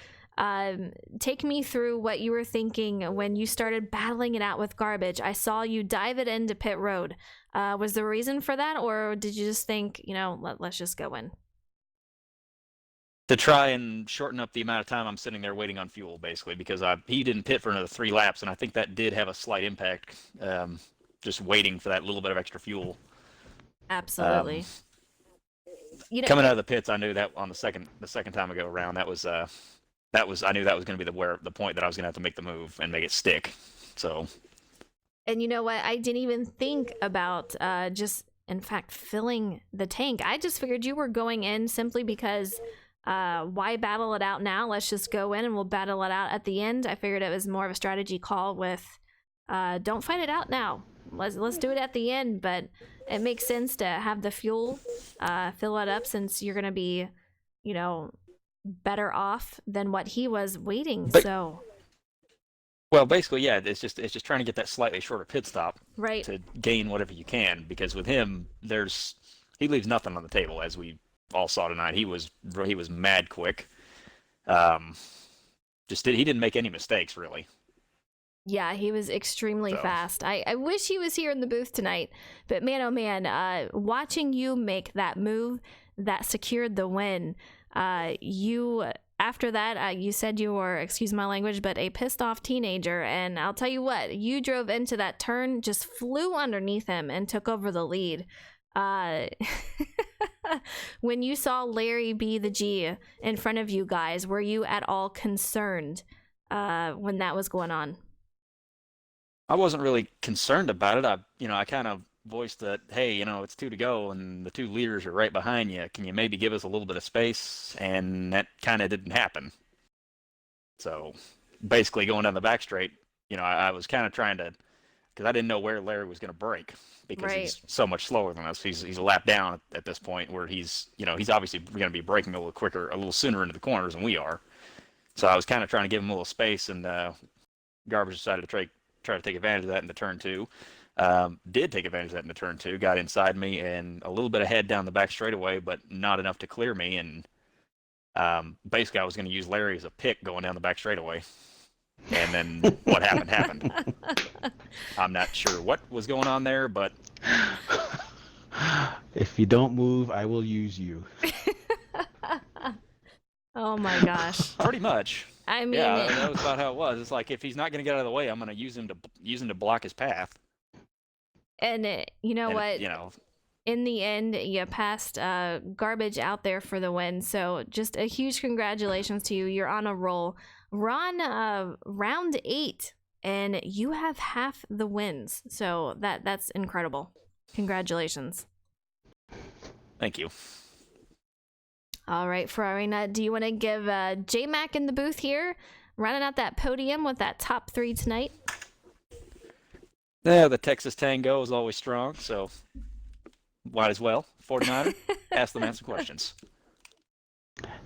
Take me through what you were thinking when you started battling it out with Garbage. I saw you dive it into pit road. Was there a reason for that, or did you just think, let's just go in? To try and shorten up the amount of time I'm sitting there waiting on fuel, basically, because he didn't pit for another 3 laps, and I think that did have a slight impact, just waiting for that little bit of extra fuel. Absolutely. Coming out of the pits, I knew that on the second time I go around, I knew that was going to be the point that I was going to have to make the move and make it stick. So. And you know what? I didn't even think about just, in fact, filling the tank. I just figured you were going in simply because why battle it out now? Let's just go in and we'll battle it out at the end. I figured it was more of a strategy call with don't fight it out now. Let's do it at the end. But it makes sense to have the fuel fill it up since you're going to be, better off than what he was waiting. Well, basically, yeah, it's just trying to get that slightly shorter pit stop, right, to gain whatever you can, because with him he leaves nothing on the table, as we all saw tonight. He was mad quick. He didn't make any mistakes, really. Yeah, he was extremely fast. I wish he was here in the booth tonight, but man, oh man, watching you make that move that secured the win. After that, you said you were, excuse my language, but a pissed off teenager. And I'll tell you what, you drove into that turn, just flew underneath him and took over the lead. When you saw Larry be the G in front of you guys, were you at all concerned when that was going on? I wasn't really concerned about it. I kind of voiced that, hey, it's 2 to go and the 2 leaders are right behind you. Can you maybe give us a little bit of space? And that kind of didn't happen. So basically going down the back straight, I was kind of trying to, because I didn't know where Larry was going to break, because he's so much slower than us. He's a lap down at this point, where he's obviously going to be braking a little quicker, a little sooner into the corners than we are. So I was kind of trying to give him a little space, and Garbage decided to try to take advantage of that in the turn 2. Did take advantage of that in the turn 2, got inside me and a little bit ahead down the back straightaway, but not enough to clear me. And basically I was going to use Larry as a pick going down the back straightaway. And then what happened. I'm not sure what was going on there, but... If you don't move, I will use you. Oh my gosh. Pretty much. I mean... Yeah, that was about how it was. It's like, if he's not going to get out of the way, I'm going to use him to block his path. And what? in the end, you passed Garbage out there for the win. So just a huge congratulations to you. You're on a roll. We're on round 8, and you have half the wins. So that's incredible. Congratulations. Thank you. All right, Ferrari Nut, do you want to give J-Mac in the booth here, running out that podium with that top 3 tonight? Yeah, the Texas Tango is always strong, so might as well. 49er, ask the man some questions.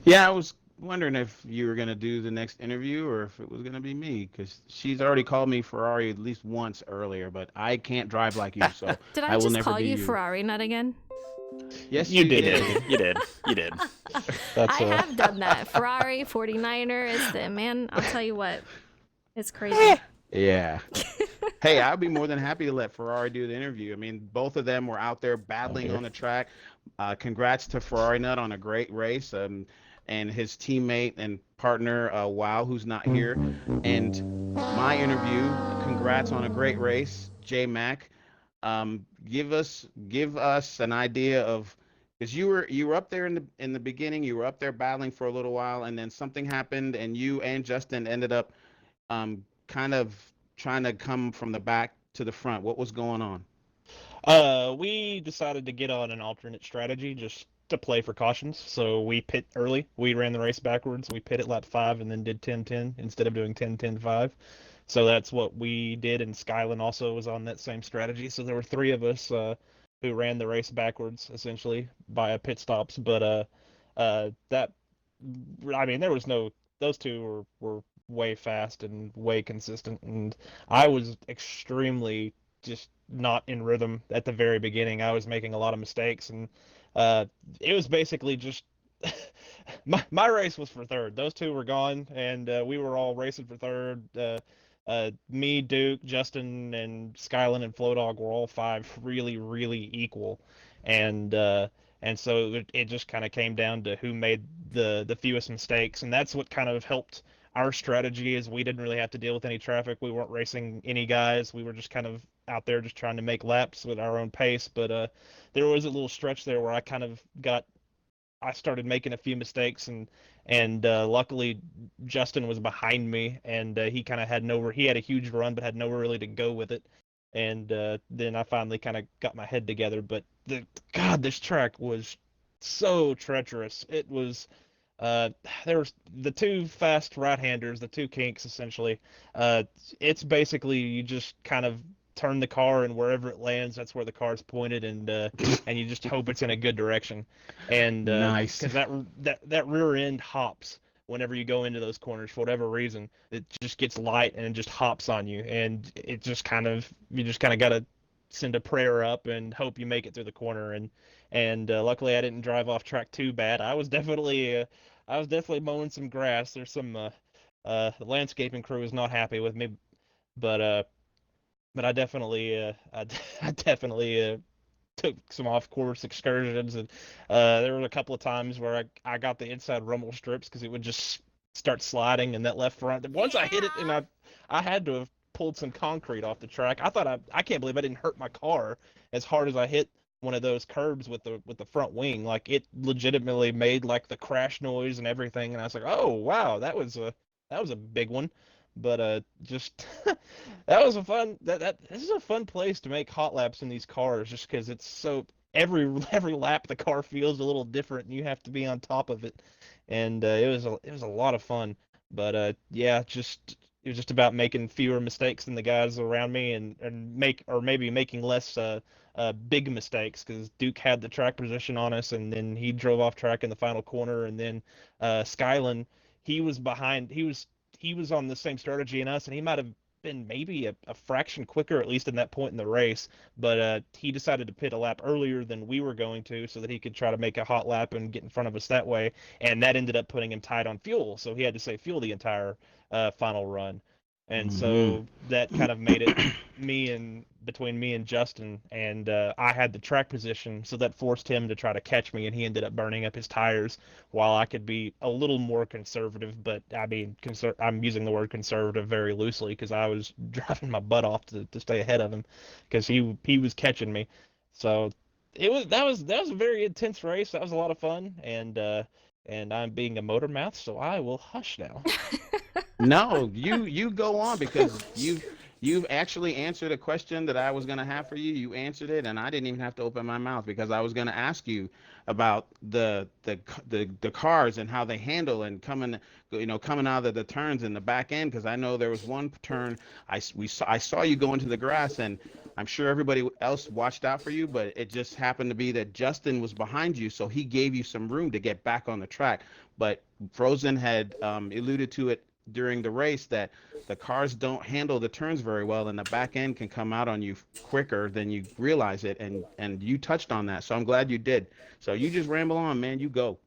Yeah, I was wondering if you were gonna do the next interview or if it was gonna be me, because she's already called me Ferrari at least once earlier, but I can't drive like you, so Did I I will just never call be you you. Ferrari Nut again? Yes, You you did. did. You did. You did. That's I have done that. Ferrari, 49er, it's the man, I'll tell you what. It's crazy. Yeah. Hey, I'd be more than happy to let Ferrari do the interview. I mean, both of them were out there battling on the track. Congrats to Ferrari Nut on a great race, and his teammate and partner, Wow, who's not here. And my interview, congrats on a great race, J Mac. Give us an idea of, because you were up there in the beginning, you were up there battling for a little while, and then something happened, and you and Justin ended up kind of trying to come from the back to the front. What was going on? We decided to get on an alternate strategy just to play for cautions. So we pit early. We ran the race backwards. We pit at lap 5 and then did 10-10 instead of doing 10-10-5. So that's what we did, and Skylan also was on that same strategy. So there were 3 of us who ran the race backwards essentially via pit stops. But that I mean, there was no those 2 were way fast and way consistent, and I was extremely just not in rhythm at the very beginning. I was making a lot of mistakes, and uh, it was basically just my race was for third. Those 2 were gone, and we were all racing for third. Me, Duke, Justin, and Skylan and Flowdog were all 5 really, really equal, and so it just kind of came down to who made the fewest mistakes, and that's what kind of helped our strategy. Is we didn't really have to deal with any traffic. We weren't racing any guys. We were just kind of out there just trying to make laps with our own pace. But there was a little stretch there where I started making a few mistakes, and luckily Justin was behind me, and he kind of had nowhere. He had a huge run, but had nowhere really to go with it. And then I finally kind of got my head together. But God, this track was so treacherous. It was uh, there was the 2 fast right-handers, the 2 kinks essentially. Uh, it's basically you just kind of turn the car, and wherever it lands, that's where the car's pointed, and you just hope it's in a good direction. And Nice. because that rear end hops whenever you go into those corners for whatever reason, it just gets light and it just hops on you, and it just kind of you just kind of gotta send a prayer up and hope you make it through the corner. And luckily I didn't drive off track too bad. I was definitely mowing some grass. There's some the landscaping crew is not happy with me, but I definitely I definitely took some off course excursions, and there were a couple of times where I got the inside rumble strips because it would just start sliding in that left front. Once I hit it, and I had to have pulled some concrete off the track. I can't believe I didn't hurt my car as hard as I hit one of those curbs with the front wing. Like it legitimately made like the crash noise and everything, and I was like, oh wow, that was a big one. But just that was a fun that this is a fun place to make hot laps in these cars, just because it's so every lap the car feels a little different, and you have to be on top of it. And it was a lot of fun. But yeah, just it was just about making fewer mistakes than the guys around me, and maybe making less big mistakes, because Duke had the track position on us, and then he drove off track in the final corner, and then Skylan, he was behind. He was on the same strategy in us, and he might have been maybe a fraction quicker, at least in that point in the race. But he decided to pit a lap earlier than we were going to, so that he could try to make a hot lap and get in front of us that way. And that ended up putting him tight on fuel, so he had to save fuel the entire final run. And Hmm. so that kind of made it between me and Justin, and I had the track position, so that forced him to try to catch me, and he ended up burning up his tires, while I could be a little more conservative. But I mean, I'm using the word conservative very loosely, because I was driving my butt off to stay ahead of him, because he was catching me. So that was a very intense race. That was a lot of fun, and I'm being a motor mouth, so I will hush now. No, you go on because you've actually answered a question that I was gonna have for you. You answered it, and I didn't even have to open my mouth because I was gonna ask you about the cars and how they handle and coming out of the turns in the back end because I know there was one turn I saw you go into the grass and I'm sure everybody else watched out for you, but it just happened to be that Justin was behind you, so he gave you some room to get back on the track. But Frozen had alluded to it during the race that the cars don't handle the turns very well and the back end can come out on you quicker than you realize it, and you touched on that, so I'm glad you did. So you just ramble on, man. You go.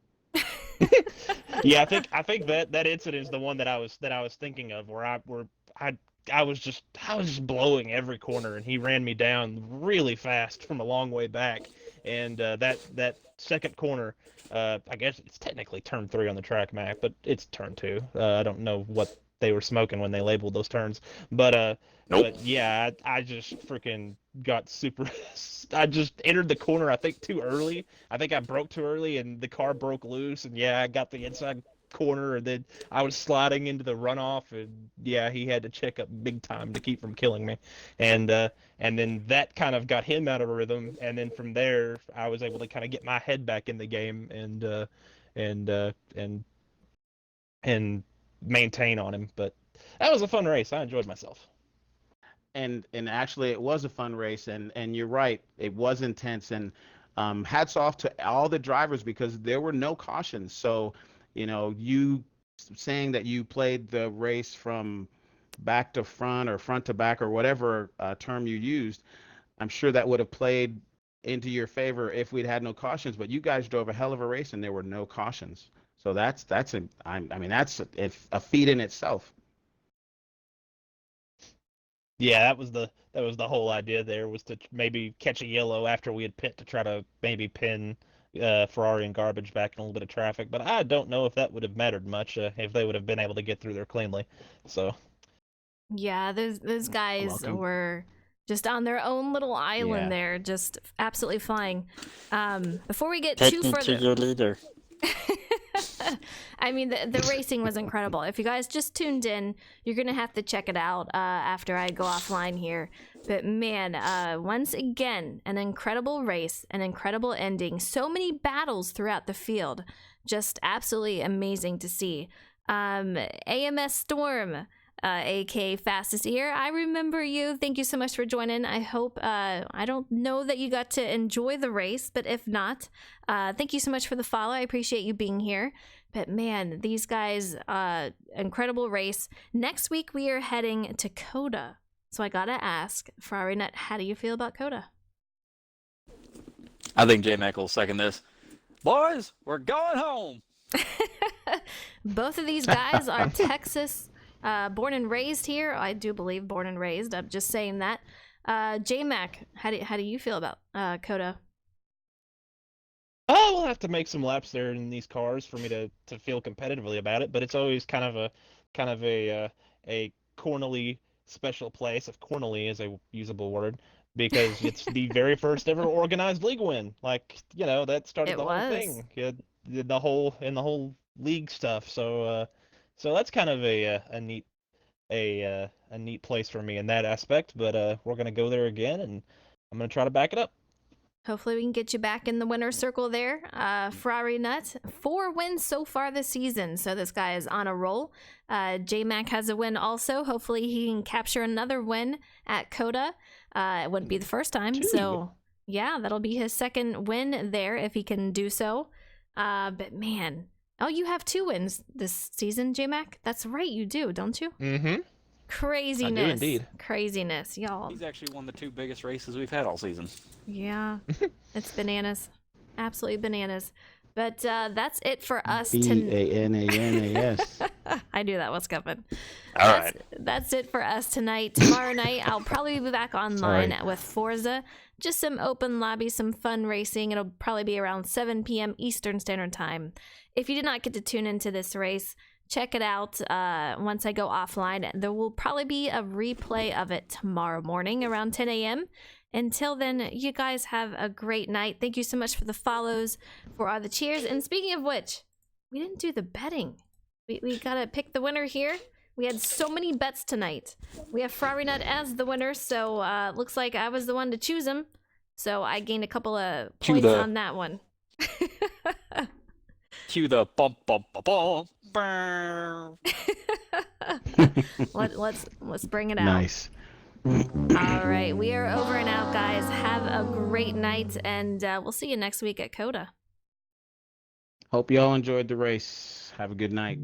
Yeah, I think that incident is the one that I was thinking of where I was just blowing every corner and he ran me down really fast from a long way back, and that second corner, I guess it's technically turn 3 on the track map, but it's turn 2. I don't know what they were smoking when they labeled those turns, but Nope. yeah, I just freaking got super. I just entered the corner, I think, too early. I think I broke too early, and the car broke loose. And yeah, I got the inside corner, and then I was sliding into the runoff, and yeah, he had to check up big time to keep from killing me. And then that kind of got him out of rhythm. And then from there, I was able to kind of get my head back in the game and and maintain on him. But that was a fun race. I enjoyed myself. And actually it was a fun race, and you're right, it was intense, and hats off to all the drivers because there were no cautions. So you saying that you played the race from back to front or front to back or whatever term you used, I'm sure that would have played into your favor if we'd had no cautions, but you guys drove a hell of a race and there were no cautions. So I mean that's a feat in itself. Yeah, that was the whole idea. There was to maybe catch a yellow after we had pit to try to maybe pin Ferrari and Garbage back in a little bit of traffic. But I don't know if that would have mattered much if they would have been able to get through there cleanly. So Yeah, those guys Welcome. were just on their own little island Yeah. there, just absolutely flying. Before we get Take too me to further, your leader. I mean, the racing was incredible. If you guys just tuned in, you're gonna have to check it out after I go offline here. But man, once again, an incredible race, an incredible ending. So many battles throughout the field, just absolutely amazing to see. AMS Storm, aka Fastest Ear, I remember you. Thank you so much for joining. I hope I don't know that you got to enjoy the race, but if not, thank you so much for the follow. I appreciate you being here. But man, these guys, incredible race. Next week we are heading to Coda. So I gotta ask, Ferrari Nut, how do you feel about Coda? I think J-Mac will second this. Boys, we're going home. Both of these guys are Texas, born and raised here. I do believe born and raised. I'm just saying that. J-Mac, how do you feel about Coda? I will have to make some laps there in these cars for me to feel competitively about it. But it's always kind of a cornely special place, if cornely is a usable word, because it's the very first ever organized league win. Like, that started It the whole was. thing. Yeah, the whole league stuff. So that's kind of a neat place for me in that aspect. But we're gonna go there again, and I'm gonna try to back it up. Hopefully we can get you back in the winner's circle there. Ferrari Nut, 4 wins so far this season, so this guy is on a roll. J-Mac has a win also. Hopefully he can capture another win at Coda. It wouldn't be the first time, 2. so yeah, that'll be his second win there if he can do so. But man, oh, you have 2 wins this season, J-Mac? That's right, you do, don't you? Mm-hmm. Craziness. indeed. Craziness, y'all. He's actually won the 2 biggest races we've had all season. Yeah, it's bananas. Absolutely bananas. But that's it for us BANANAS. I knew that was coming. All right. That's it for us tonight. Tomorrow night, I'll probably be back online Sorry. with Forza. Just some open lobby, some fun racing. It'll probably be around 7 p.m. Eastern Standard Time. If you did not get to tune into this race, check it out once I go offline. There will probably be a replay of it tomorrow morning around 10 a.m. Until then, you guys have a great night. Thank you so much for the follows, for all the cheers. And speaking of which, we didn't do the betting. We gotta pick the winner here. We had so many bets tonight. We have Ferrari Nut as the winner, so looks like I was the one to choose him. So I gained a couple of points on that one. Cue the bum bum bum bum. Brr. Let's bring it out. Nice. All right, we are over and out, guys. Have a great night, and we'll see you next week at COTA. Hope y'all enjoyed the race. Have a good night.